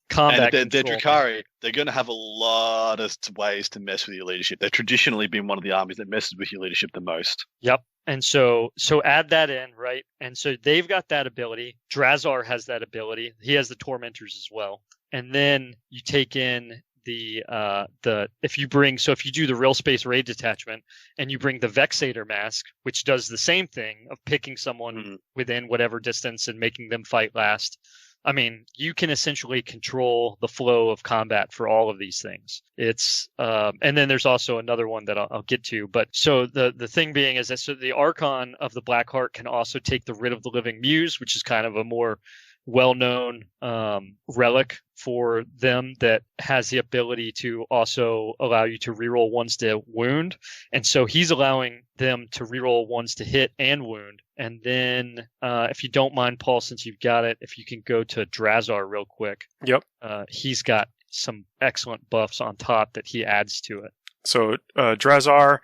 Combat. And they're Drukhari. They're going to have a lot of ways to mess with your leadership. They've traditionally been one of the armies that messes with your leadership the most. Yep. And so add that in, right? And so they've got that ability. Drazar has that ability. He has the Tormentors as well. And then you take in if you do the real space raid detachment and you bring the Vexator mask, which does the same thing of picking someone within whatever distance and making them fight last. I mean, you can essentially control the flow of combat for all of these things. It's and then there's also another one that I'll get to. But so the thing being is that so the Archon of the Blackheart can also take the Writ of the Living Muse, which is kind of a more well-known relic for them that has the ability to also allow you to reroll ones to wound. And so he's allowing them to reroll ones to hit and wound. And then if you don't mind, Paul, since you've got it, if you can go to Drazar real quick. Yep. He's got some excellent buffs on top that he adds to it. So Drazar...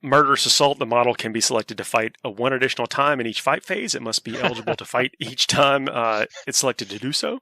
Murderous Assault, the model can be selected to fight 1 additional time in each fight phase. It must be eligible to fight each time it's selected to do so.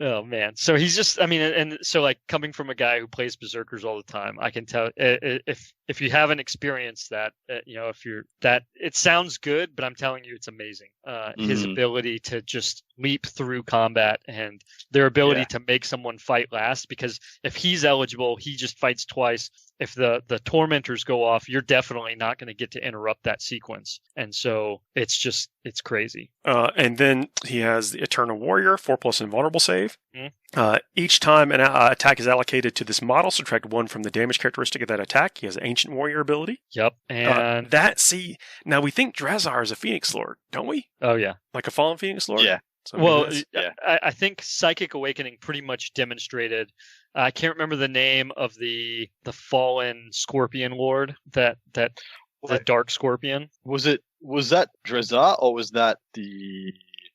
Oh, man. So he's just, I mean, and so like coming from a guy who plays Berserkers all the time, I can tell if you haven't experienced that, it sounds good, but I'm telling you, it's amazing. His ability to just leap through combat and their ability to make someone fight last, because if he's eligible, he just fights twice. if the tormentors go off, you're definitely not going to get to interrupt that sequence. And so it's crazy. And then he has the Eternal Warrior, 4+ invulnerable save. Mm-hmm. Each time an attack is allocated to this model, subtract 1 from the damage characteristic of that attack. He has an Ancient Warrior ability. Yep. And now we think Drazar is a Phoenix Lord, don't we? Oh yeah, like a Fallen Phoenix Lord. Yeah. So well, I think Psychic Awakening pretty much demonstrated. I can't remember the name of the fallen Scorpion Lord that the Dark Scorpion. Was that Drazar, or was that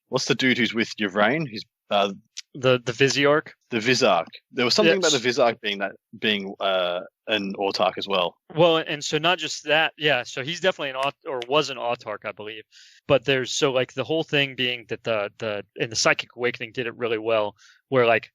what's the dude who's with Yvraine? He's the Viziarch. The Vizarch. There was something about the Vizarch being an Autarch as well. Well, and so not just that, yeah. So he's definitely was an Autarch, I believe. But there's the whole thing being that the Psychic Awakening did it really well, where like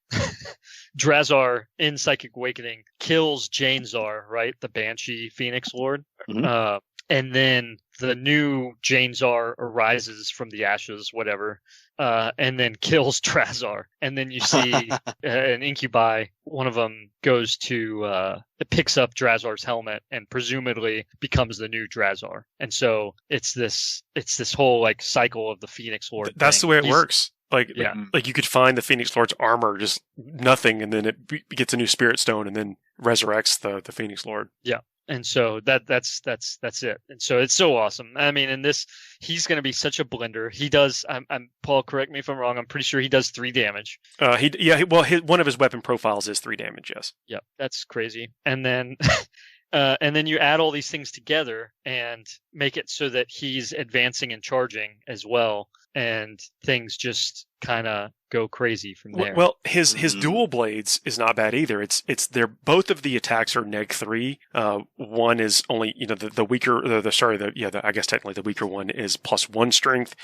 Drazar in Psychic Awakening kills Janezar, right, the Banshee Phoenix Lord. Mm-hmm. And then the new Janezar arises from the ashes, whatever, and then kills Drazar. And then you see an Incubi, one of them goes to, picks up Drazar's helmet and presumably becomes the new Drazar. And so it's this whole like cycle of the Phoenix Lord. That's thing. the way it works. Like you could find the Phoenix Lord's armor, just nothing, and then it gets a new Spirit Stone and then resurrects the Phoenix Lord. Yeah. And so that's it. And so it's so awesome. I mean, in this, he's going to be such a blender. He does. I'm Paul. Correct me if I'm wrong. I'm pretty sure he does 3 damage. One of his weapon profiles is 3 damage. Yes. Yep. That's crazy. And then, and then you add all these things together and make it so that he's advancing and charging as well, and things just kind of go crazy from there. Well, his dual blades is not bad either. They're both of the attacks are neg 3. One is only the weaker. I guess technically the weaker one is +1 strength,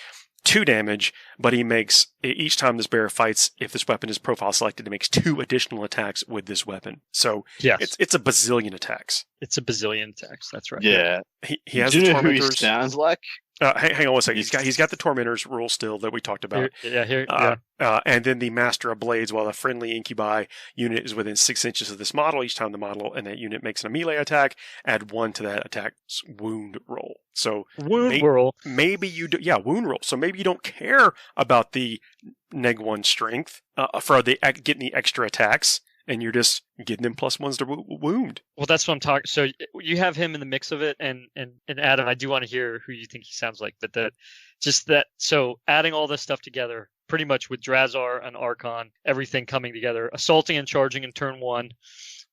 2 damage. But he makes each time this bear fights, if this weapon is profile selected, it makes 2 additional attacks with this weapon. So yes. it's a bazillion attacks. It's a bazillion attacks. That's right. Yeah. He has Do the you know who he tormentors. sounds like? Hang on one second. He's got the Tormentors rule still that we talked about. And then the Master of Blades, while a friendly Incubi unit is within 6 inches of this model, each time the model and that unit makes a melee attack, add 1 to that attack's wound roll. So roll. Maybe you do, wound roll. So maybe you don't care about the neg 1 strength for getting the extra attacks, and you're just getting them +1s to wound. Well, that's what I'm talking. So you have him in the mix of it, and Adam, I do want to hear who you think he sounds like. But so adding all this stuff together, pretty much with Drazar and Archon, everything coming together, assaulting and charging in turn 1.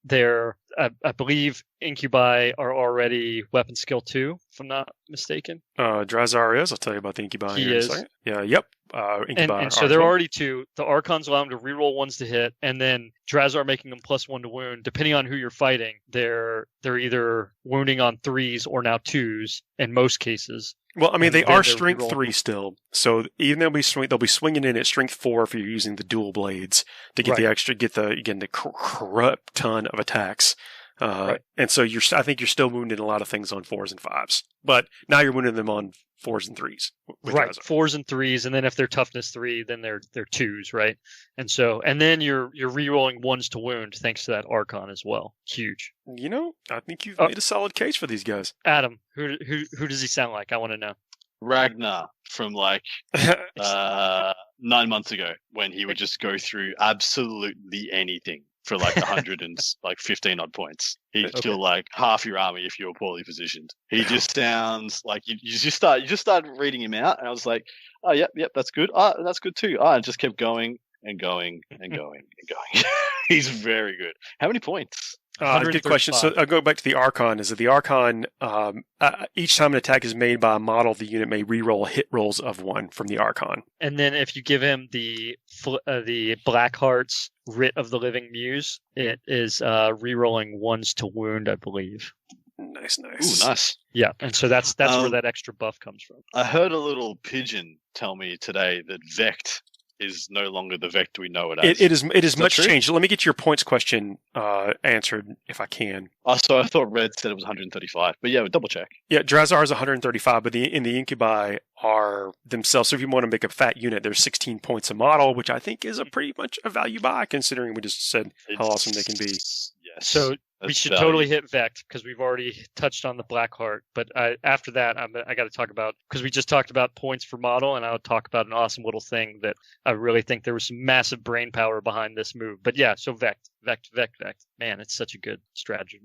I believe Incubi are already weapon skill 2, if I'm not mistaken. Drazar is. I'll tell you about the Incubi here in a second. Yeah, yep. Incubi and so they're already 2. The Archons allow them to reroll 1s to hit, and then Drazar making them +1 to wound. Depending on who you're fighting, they're either wounding on 3s or now 2s in most cases. Well, I mean, they are strength 3 still, so even they'll be swinging in at strength 4 if you're using the dual blades to get the corrupt ton of attacks. And so I think you're still wounding a lot of things on 4s and 5s, but now you're wounding them on 4s and 3s. Right, Drazar. 4s and 3s, and then if they're toughness 3, then they're 2s, right? And then you're re-rolling 1s to wound thanks to that Archon as well. Huge. I think you've made a solid case for these guys. Adam, who does he sound like? I want to know. Ragnar from 9 months ago, when he would just go through absolutely anything for 115 odd points. He'd kill half your army if you were poorly positioned. He just sounds like you just started reading him out, and I was like, oh yep, that's good. Oh, that's good too. Oh, and just kept going and going and going and going. He's very good. How many points? Good question. So I'll go back to the Archon. Is that the Archon, each time an attack is made by a model, the unit may reroll hit rolls of 1 from the Archon. And then if you give him the Blackheart's Writ of the Living Muse, it is rerolling 1s to wound, I believe. Nice. Ooh, nice. Yeah, and so that's where that extra buff comes from. I heard a little pigeon tell me today that Vect is no longer the Vect we know it as. It is much changed. Let me get your points question answered if I can. So I thought Red said it was 135, but yeah, double check. Yeah, Drazar is 135, but in the Incubi are themselves. So if you want to make a fat unit, there's 16 points a model, which I think is a pretty much a value buy, considering we just said how awesome they can be. Yes. So We should totally hit Vect because we've already touched on the Blackheart. But after that, I got to talk about, because we just talked about points for model, and I'll talk about an awesome little thing that I really think there was some massive brain power behind this move. But yeah, so Vect. Man, it's such a good strategy.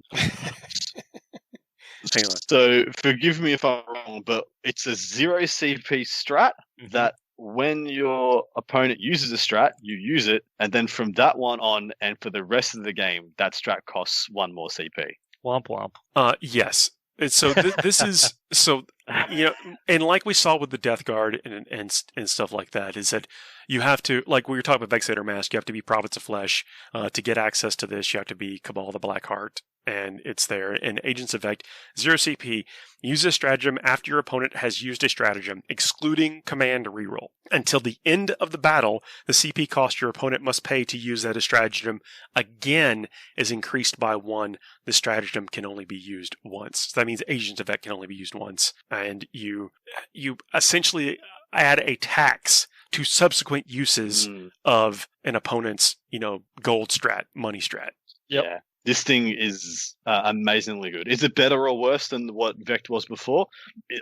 So forgive me if I'm wrong, but it's a 0 CP strat that when your opponent uses a strat, you use it, and then from that one on, and for the rest of the game, that strat costs 1 more CP. Womp womp. Yes. So this is so, you know, and like we saw with the Death Guard and stuff like that, is that you have to, like we were talking about Vexator Mask, you have to be Prophets of Flesh to get access to this. You have to be Cabal the Blackheart, and it's there. And Agents of Vect, 0 CP. Use a stratagem after your opponent has used a stratagem, excluding command reroll. Until the end of the battle, the CP cost your opponent must pay to use that stratagem again is increased by 1. The stratagem can only be used once. So that means Agents of Vect can only be used once. And you essentially add a tax to subsequent uses of an opponent's, gold strat, money strat. Yep. Yeah. This thing is amazingly good. Is it better or worse than what Vect was before?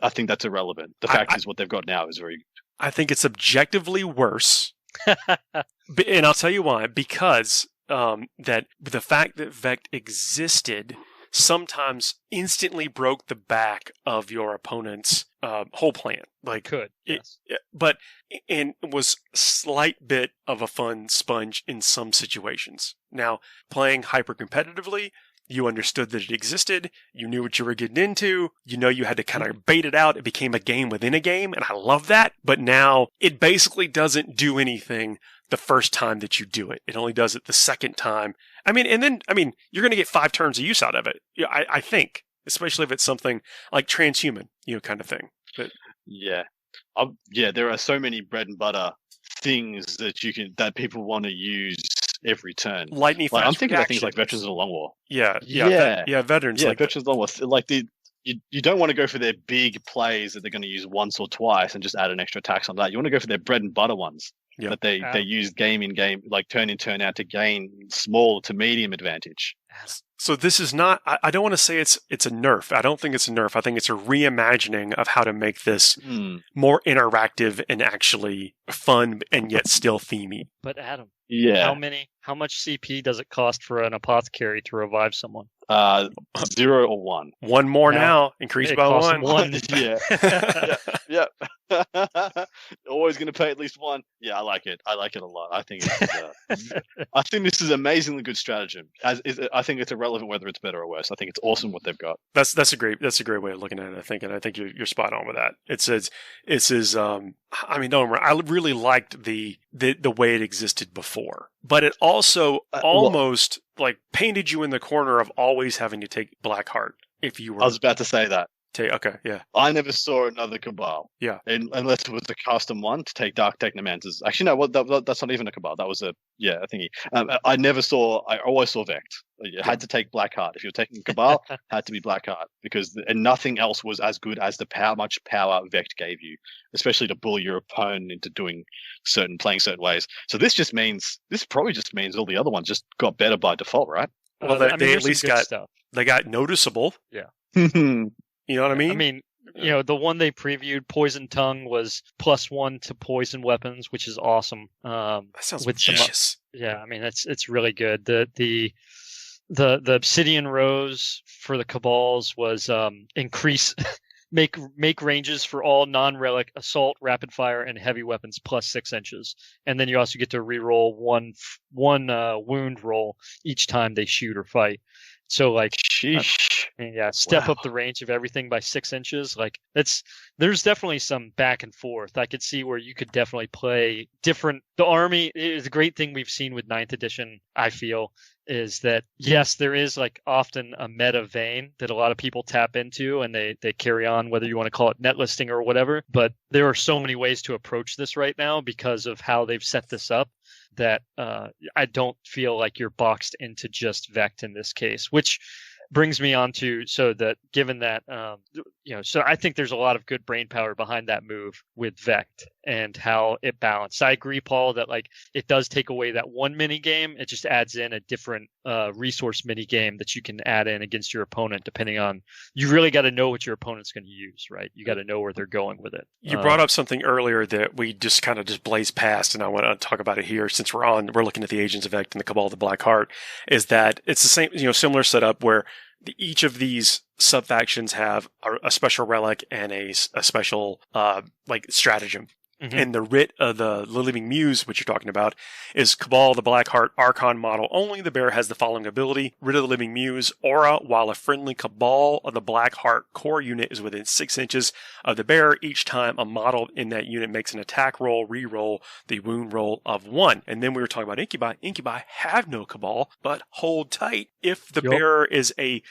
I think that's irrelevant. The fact is what they've got now is very good. I think it's objectively worse. And I'll tell you why. Because that the fact that Vect existed sometimes instantly broke the back of your opponent's whole plan. But it was a slight bit of a fun sponge in some situations. Now, playing hyper competitively, you understood that it existed. You knew what you were getting into. You had to kind of bait it out. It became a game within a game, and I love that. But now it basically doesn't do anything the first time that you do it. It only does it the second time. You're going to get 5 turns of use out of it. I think, especially if it's something like transhuman, kind of thing. But, there are so many bread and butter things that people want to use every turn. Lightning fast I'm thinking about things like Veterans of the Long War. Veterans. Yeah, Veterans of the Long War. You don't want to go for their big plays that they're going to use once or twice and just add an extra tax on that. You want to go for their bread and butter ones that they use game in game, like turn in, turn out to gain small to medium advantage. So this is not, I don't want to say it's a nerf. I don't think it's a nerf. I think it's a reimagining of how to make this more interactive and actually fun and yet still themey. But Adam, yeah, how much CP does it cost for an apothecary to revive someone? 0 or 1. 1 more now, increased by 1. 1. Yeah. Always going to pay at least 1. Yeah, I like it. I like it a lot. I think I think this is amazingly good stratagem. I think it's irrelevant whether it's better or worse. I think it's awesome what they've got. That's a great way of looking at it. I think, and I think you're spot on with that. It says don't worry. I really liked the way it existed before, but it also almost painted you in the corner of always having to take Blackheart if you were. I was about to say that. Okay, yeah. I never saw another Cabal. Yeah. Unless it was the custom one to take Dark Technomancers. Actually, no, that's not even a Cabal. That was a thingy. I always saw Vect. You had to take Blackheart. If you were taking Cabal, had to be Blackheart and nothing else was as good as much power Vect gave you, especially to bully your opponent into playing certain ways. So this probably just means all the other ones just got better by default, right? Well, they at least got stuff. They got noticeable. Yeah. You know what I mean? The one they previewed, Poison Tongue, was +1 to poison weapons, which is awesome. That sounds vicious. It's really good. The Obsidian Rose for the Cabals was increase make ranges for all non-relic assault, rapid fire, and heavy weapons +6 inches, and then you also get to reroll one wound roll each time they shoot or fight. So step up the range of everything by 6 inches. There's definitely some back and forth. I could see where you could definitely play different. The army is a great thing we've seen with 9th edition, I feel, is that yes, there is often a meta vein that a lot of people tap into and they carry on, whether you want to call it net listing or whatever. But there are so many ways to approach this right now because of how they've set this up that I don't feel like you're boxed into just Vect in this case, which brings me on to, so that given that, so I think there's a lot of good brain power behind that move with Vect and how it balanced. I agree, Paul, that like it does take away that one mini game. It just adds in a different resource mini game that you can add in against your opponent, depending on, you really got to know what your opponent's going to use, right? You got to know where they're going with it. You brought up something earlier that we just kind of just blazed past, and I want to talk about it here since we're looking at the Agents of Vect and the Cabal of the Black Heart, is that it's the same, similar setup where each of these sub-factions have a special relic and a special stratagem. Mm-hmm. And the writ of the Living Muse, which you're talking about, is Cabal, the Blackheart Archon model. Only the bearer has the following ability: Writ of the Living Muse, aura, while a friendly Cabal of the Blackheart core unit is within 6 inches of the bearer. Each time a model in that unit makes an attack roll, re-roll the wound roll of 1. And then we were talking about Incubi. Incubi have no Cabal, but hold tight. If the bearer is a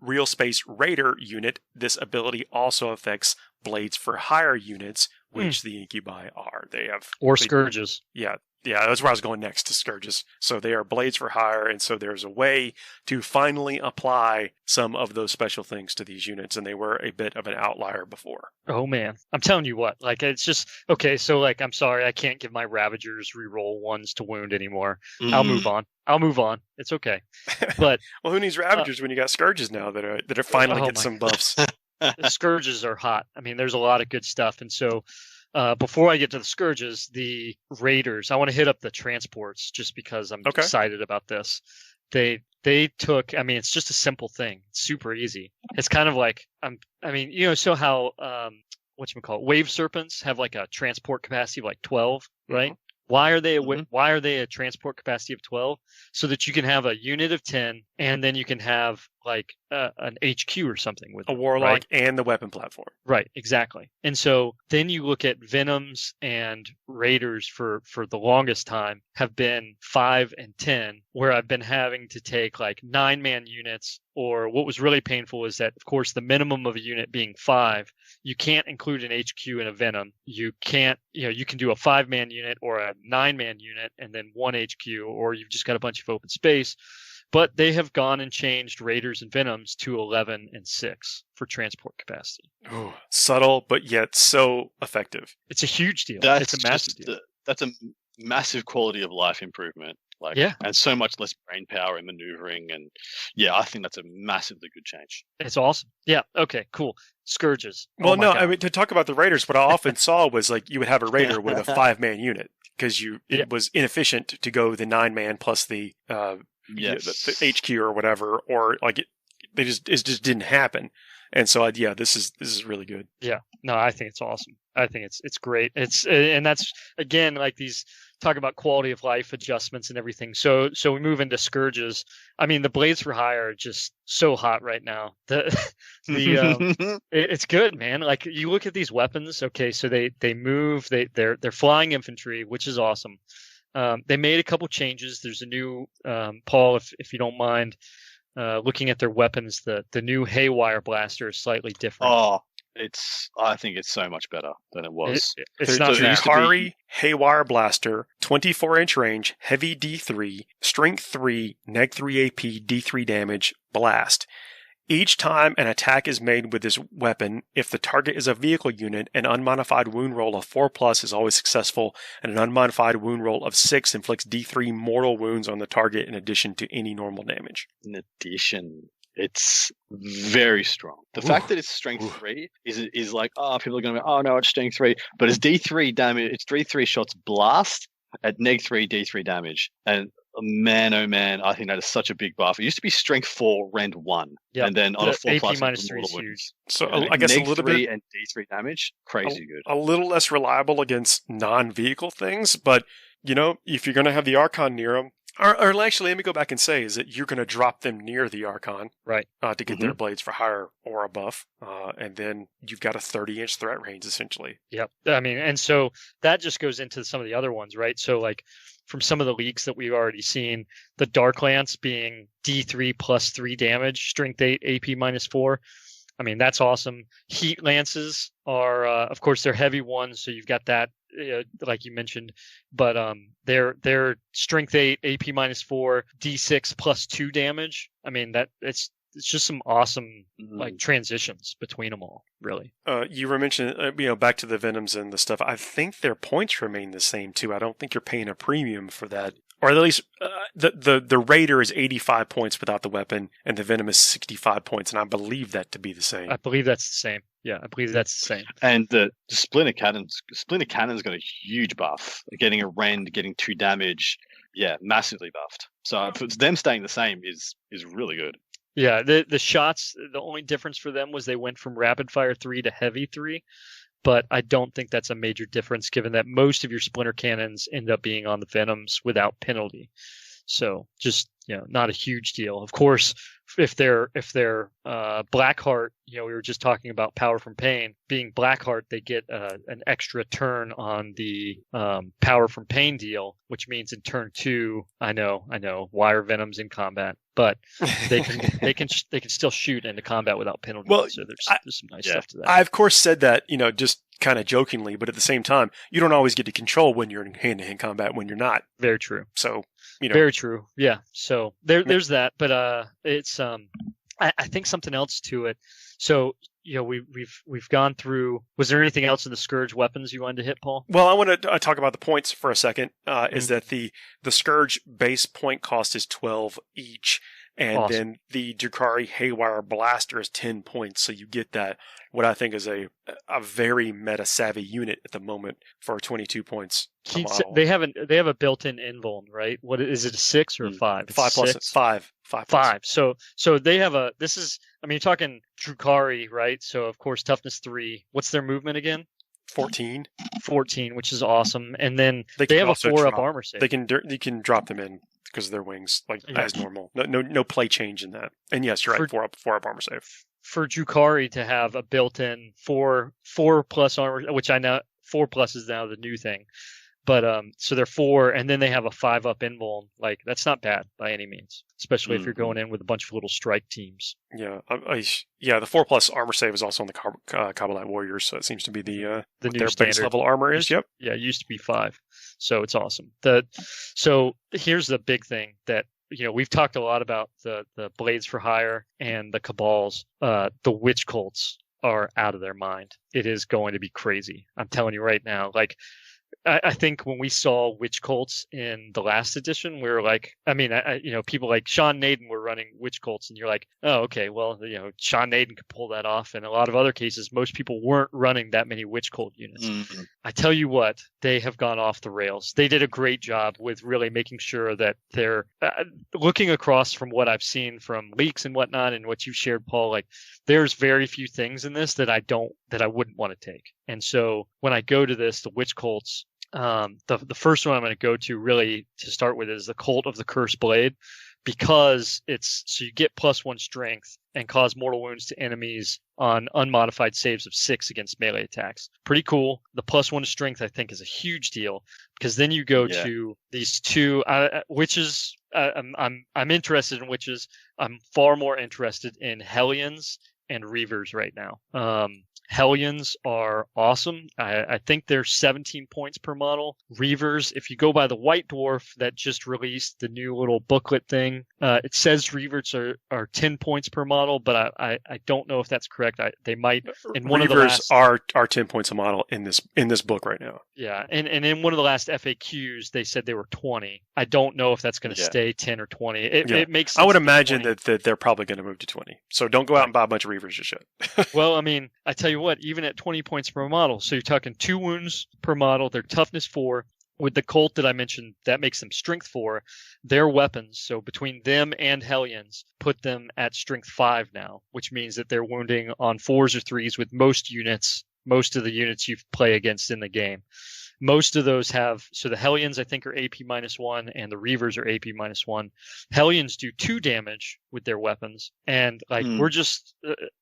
real space raider unit, this ability also affects Blades for Hire units, which the Incubi are. They have Scourges. Yeah, that's where I was going next, to Scourges. So they are Blades for Hire, and so there's a way to finally apply some of those special things to these units, and they were a bit of an outlier before. Oh man, I'm telling you what, like it's just okay. So like, I'm sorry, I can't give my Ravagers reroll 1s to wound anymore. I'll move on. It's okay. But well, who needs Ravagers when you got Scourges now that are finally get some buffs? The Scourges are hot. I mean, there's a lot of good stuff. And so before I get to the Scourges, the Raiders, I want to hit up the transports just because I'm excited about this. They took, I mean, it's just a simple thing. It's super easy. It's kind of like, so how, Wave Serpents have like a transport capacity of like 12, right? Mm-hmm. Why are they a transport capacity of 12? So that you can have a unit of 10, and then you can have like an HQ or something with a Warlock and the weapon platform. Right, exactly. And so then you look at Venoms and Raiders for the longest time have been 5 and 10, where I've been having to take like 9-man units, or what was really painful is that, of course, the minimum of a unit being 5, you can't include an HQ in a Venom. You can't, you can do a 5-man unit or a 9-man unit and then 1 HQ, or you've just got a bunch of open space. But they have gone and changed Raiders and Venoms to 11 and 6 for transport capacity. Ooh, subtle, but yet so effective. It's a huge deal. It's a massive deal. That's a massive quality of life improvement. And so much less brain power and maneuvering. And I think that's a massively good change. It's awesome. Yeah. Okay, cool. Scourges. Well, I mean, to talk about the Raiders, what I often saw was like you would have a Raider with a 5-man unit because it was inefficient to go the 9-man plus the the HQ or whatever, or like it just didn't happen. And so this is really good. Yeah, no, I think it's awesome. I think it's great. And that's again like these talk about quality of life adjustments and everything. So we move into Scourges. I mean, the Blades for Hire are just so hot right now. It's good, man. Like you look at these weapons. Okay, so they move. They're flying infantry, which is awesome. They made a couple changes. There's a new Paul, if you don't mind, looking at their weapons. The new Haywire blaster is slightly different. Oh, I think it's so much better than it was. It's not Drukhari Haywire blaster, 24-inch range, heavy D3, strength 3, neg 3 AP, D3 damage, blast. Each time an attack is made with this weapon, if the target is a vehicle unit, an unmodified wound roll of 4+ is always successful, and an unmodified wound roll of 6 inflicts D3 mortal wounds on the target in addition to any normal damage. In addition, it's very strong. The fact that it's strength 3 is like, people are going to go, oh no, it's strength 3, but it's D3 damage. It's D3 shots blast at neg 3 D3 damage, and man, oh man, I think that is such a big buff. It used to be strength 4, rend 1, and then on a 4+, AP minus 3 is huge. So I guess a little bit and D3 damage, crazy good. A little less reliable against non-vehicle things, but if you're going to have the Archon near them, or actually, let me go back and say is that you're going to drop them near the Archon, right, to get their Blades for Hire or a buff, and then you've got a 30-inch threat range essentially. Yep, I mean, and so that just goes into some of the other ones, right? So like from some of the leaks that we've already seen, the Dark Lance being D3 plus 3 damage, strength 8, AP minus 4. I mean, that's awesome. Heat Lances are, of course, they're heavy ones, so you've got that, like you mentioned, but they're strength 8, AP minus 4, D6 plus 2 damage. I mean, it's just some awesome like transitions between them all. Really. You were mentioning, back to the Venoms and the stuff. I think their points remain the same too. I don't think you're paying a premium for that. Or at least the Raider is 85 points without the weapon, and the Venom is 65 points, and I believe that to be the same. I believe that's the same. Yeah, I believe that's the same. And the Splinter Cannon's got a huge buff. Getting a rend, getting 2 damage, massively buffed. So for them staying the same is really good. Yeah, the shots, the only difference for them was they went from rapid fire 3 to heavy 3. But I don't think that's a major difference, given that most of your splinter cannons end up being on the Venoms without penalty. So just not a huge deal. Of course, if they're Blackheart, we were just talking about Power from Pain. Being Blackheart, they get an extra turn on the Power from Pain deal, which means in turn 2, I know, wire Venoms in combat, but they can still shoot into combat without penalty. Well, so there's some nice stuff to that. I of course said that just kind of jokingly, but at the same time, you don't always get to control when you're in hand-to-hand combat when you're not. Very true. So very true. Yeah. So there's that, but it's I think something else to it. So we've gone through. Was there anything else in the Scourge weapons you wanted to hit, Paul? Well, I want to talk about the points for a second. Is that the Scourge base point cost is 12 each, and then the Drukhari Haywire Blaster is 10 points. So you get that what I think is a very meta savvy unit at the moment for 22 points. They have a built-in invuln, right? What is it, a 6 or a 5? 5 plus 5. 5. So they have you're talking Drukhari, right? So of course toughness 3. What's their movement again? 14, which is awesome. And then they have a 4-up armor save. You can drop them in because of their wings, as normal. No play change in that. And yes, you're right. 4-up armor save. For Drukhari to have a built-in 4+ armor, which I know 4+ is now the new thing, but so they're 4, and then they have a 5-up invuln. Like that's not bad by any means, especially if you're going in with a bunch of little strike teams. Yeah, the 4+ armor save is also on the Kabbalite Warriors, so it seems to be the new their standard. base level armor is. Yep. Yeah, it used to be 5, so it's awesome. So here's the big thing that. We've talked a lot about the Blades for Hire and the Cabals. The Witch Cults are out of their mind. It is going to be crazy. I'm telling you right now. Like, I think when we saw Witch Cults in the last edition, we were like, people like Sean Naden were running Witch Cults, and you're like, oh, okay, well, Sean Naden could pull that off. In a lot of other cases, most people weren't running that many Witch Cult units. Mm-hmm. I tell you what, they have gone off the rails. They did a great job with really making sure that they're looking across from what I've seen from leaks and whatnot, and what you shared, Paul. Like, there's very few things in this that I wouldn't want to take. And so when I go to this, the Witch Cults. The first one I'm going to go to really to start with is the Cult of the Cursed Blade, because you get +1 strength and cause mortal wounds to enemies on unmodified saves of 6 against melee attacks. Pretty cool. The +1 strength I think is a huge deal, because then you go to these 2 witches. I'm interested in witches. I'm far more interested in Hellions and Reavers right now. Hellions are awesome. I think they're 17 points per model. Reavers, if you go by the White Dwarf that just released the new little booklet thing, it says Reavers are 10 points per model, but I don't know if that's correct. They might. In one Reavers of the last, are 10 points a model in this book right now. Yeah, and in one of the last FAQs, they said they were 20. I don't know if that's going to stay 10 or 20. It makes sense. I would imagine that they're probably going to move to 20. So don't go out and buy a bunch of Reavers just yet. Well, I mean, I tell you what, even at 20 points per model, so you're talking 2 wounds per model, their toughness 4. With the Cult that I mentioned, that makes them strength 4. Their weapons, so between them and Hellions, put them at strength 5 now, which means that they're wounding on 4s or 3s with most of the units you play against in the game. Most of those so the Hellions I think are AP -1 and the Reavers are AP -1. Hellions do 2 damage with their weapons, and we're just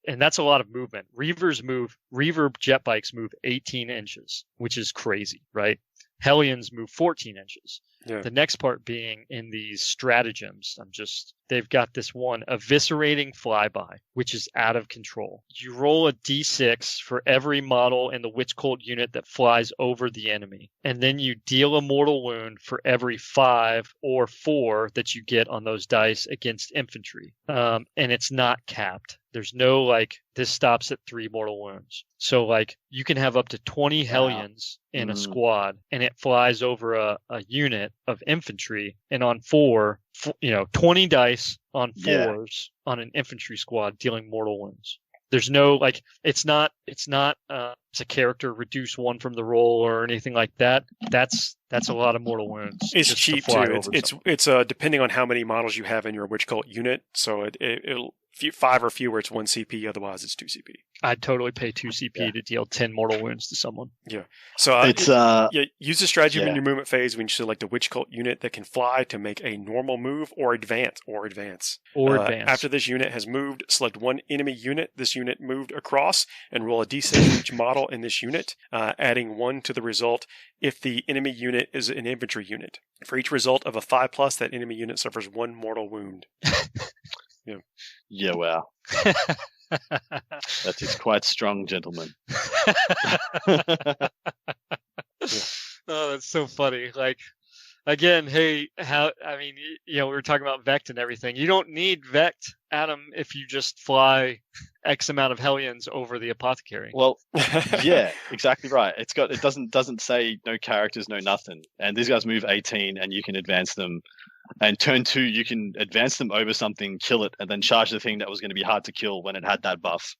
and that's a lot of movement. Reaver jet bikes move 18 inches, which is crazy, right? Hellions move 14 inches. Yeah. The next part being in these stratagems. They've got this one, eviscerating flyby, which is out of control. You roll a d6 for every model in the Witch Cult unit that flies over the enemy. And then you deal a mortal wound for every 5 or 4 that you get on those dice against infantry. And it's not capped. There's no this stops at 3 mortal wounds. So you can have up to 20 Hellions in a squad, and it flies over a unit of infantry, and on 20 dice on 4s on an infantry squad dealing mortal wounds. There's no it's not it's a character reduce 1 from the roll or anything like that. That's a lot of mortal wounds. It's cheap too. It's depending on how many models you have in your Witch Cult unit. So it'll 5 or fewer, it's 1 CP. Otherwise, it's 2 CP. I'd totally pay 2 CP to deal 10 mortal wounds to someone. Yeah. So use the strategy in your movement phase when you select a Witch Cult unit that can fly to make a normal move or advance. After this unit has moved, select one enemy unit this unit moved across and roll a d6 for each model in this unit, adding 1 to the result if the enemy unit is an infantry unit. For each result of a 5+, that enemy unit suffers 1 mortal wound. Yeah, wow. That is quite strong, gentlemen. Oh, that's so funny. Again, hey, we were talking about Vect and everything. You don't need Vect, Adam, if you just fly X amount of Hellions over the apothecary. Well, yeah, exactly right. It doesn't say no characters, no nothing. And these guys move 18, and you can advance them. And turn 2, you can advance them over something, kill it, and then charge the thing that was going to be hard to kill when it had that buff.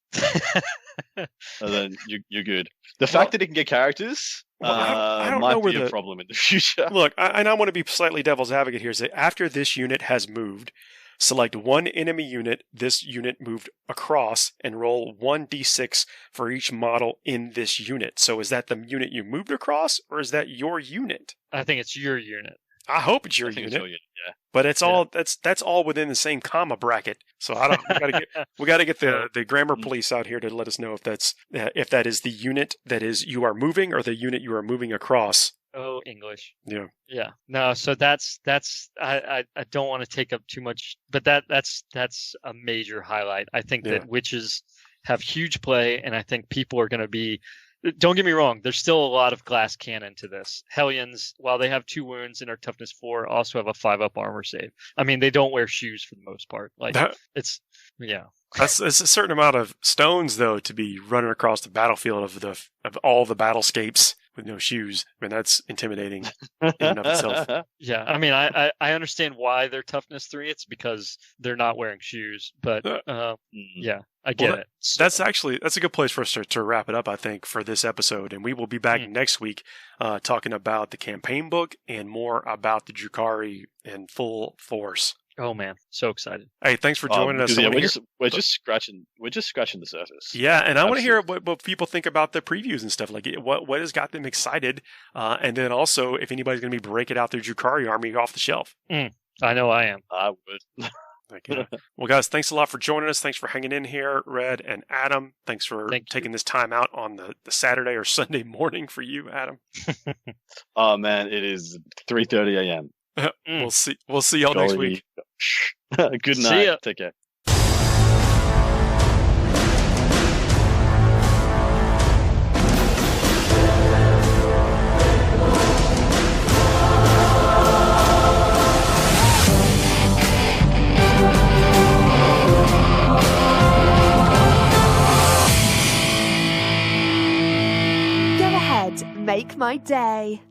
And then you're good. The fact that it can get characters I don't might know be a problem in the future. Look, I want to be slightly devil's advocate here. Say after this unit has moved, select one enemy unit this unit moved across and roll 1d6 for each model in this unit. So is that the unit you moved across, or is that your unit? I think it's your unit. I hope it's your unit. Yeah. But it's all that's all within the same comma bracket. So we got to get the grammar police out here to let us know if that is the unit that is you are moving or the unit you are moving across. Oh, English. Yeah. Yeah. No, so that's I don't want to take up too much, but that's a major highlight. I think that witches have huge play, and I think people are going to be. Don't get me wrong, there's still a lot of glass cannon to this. Hellions, while they have 2 wounds and are toughness 4, also have a 5-up armor save. I mean, they don't wear shoes for the most part. That's a certain amount of stones, though, to be running across the battlefield of all the battlescapes with no shoes. I mean, that's intimidating in and of itself. Yeah, I mean, I understand why they're toughness 3. It's because they're not wearing shoes. But yeah, I get it. That's a good place for us to wrap it up, I think, for this episode. And we will be back next week talking about the campaign book and more about the Drukhari in full force. Oh man, so excited! Hey, thanks for joining us. We're just scratching the surface. Yeah, and I want to hear what people think about the previews and stuff. Like what has got them excited, and then also if anybody's going to be breaking out their Drukhari army off the shelf. I know I am. I would. Okay. Well, guys, thanks a lot for joining us. Thanks for hanging in here, Red and Adam. Thanks for taking this time out on the Saturday or Sunday morning for you, Adam. Oh man, it is 3:30 a.m. We'll see y'all next week. Good night. See ya. Take care. Go ahead, make my day.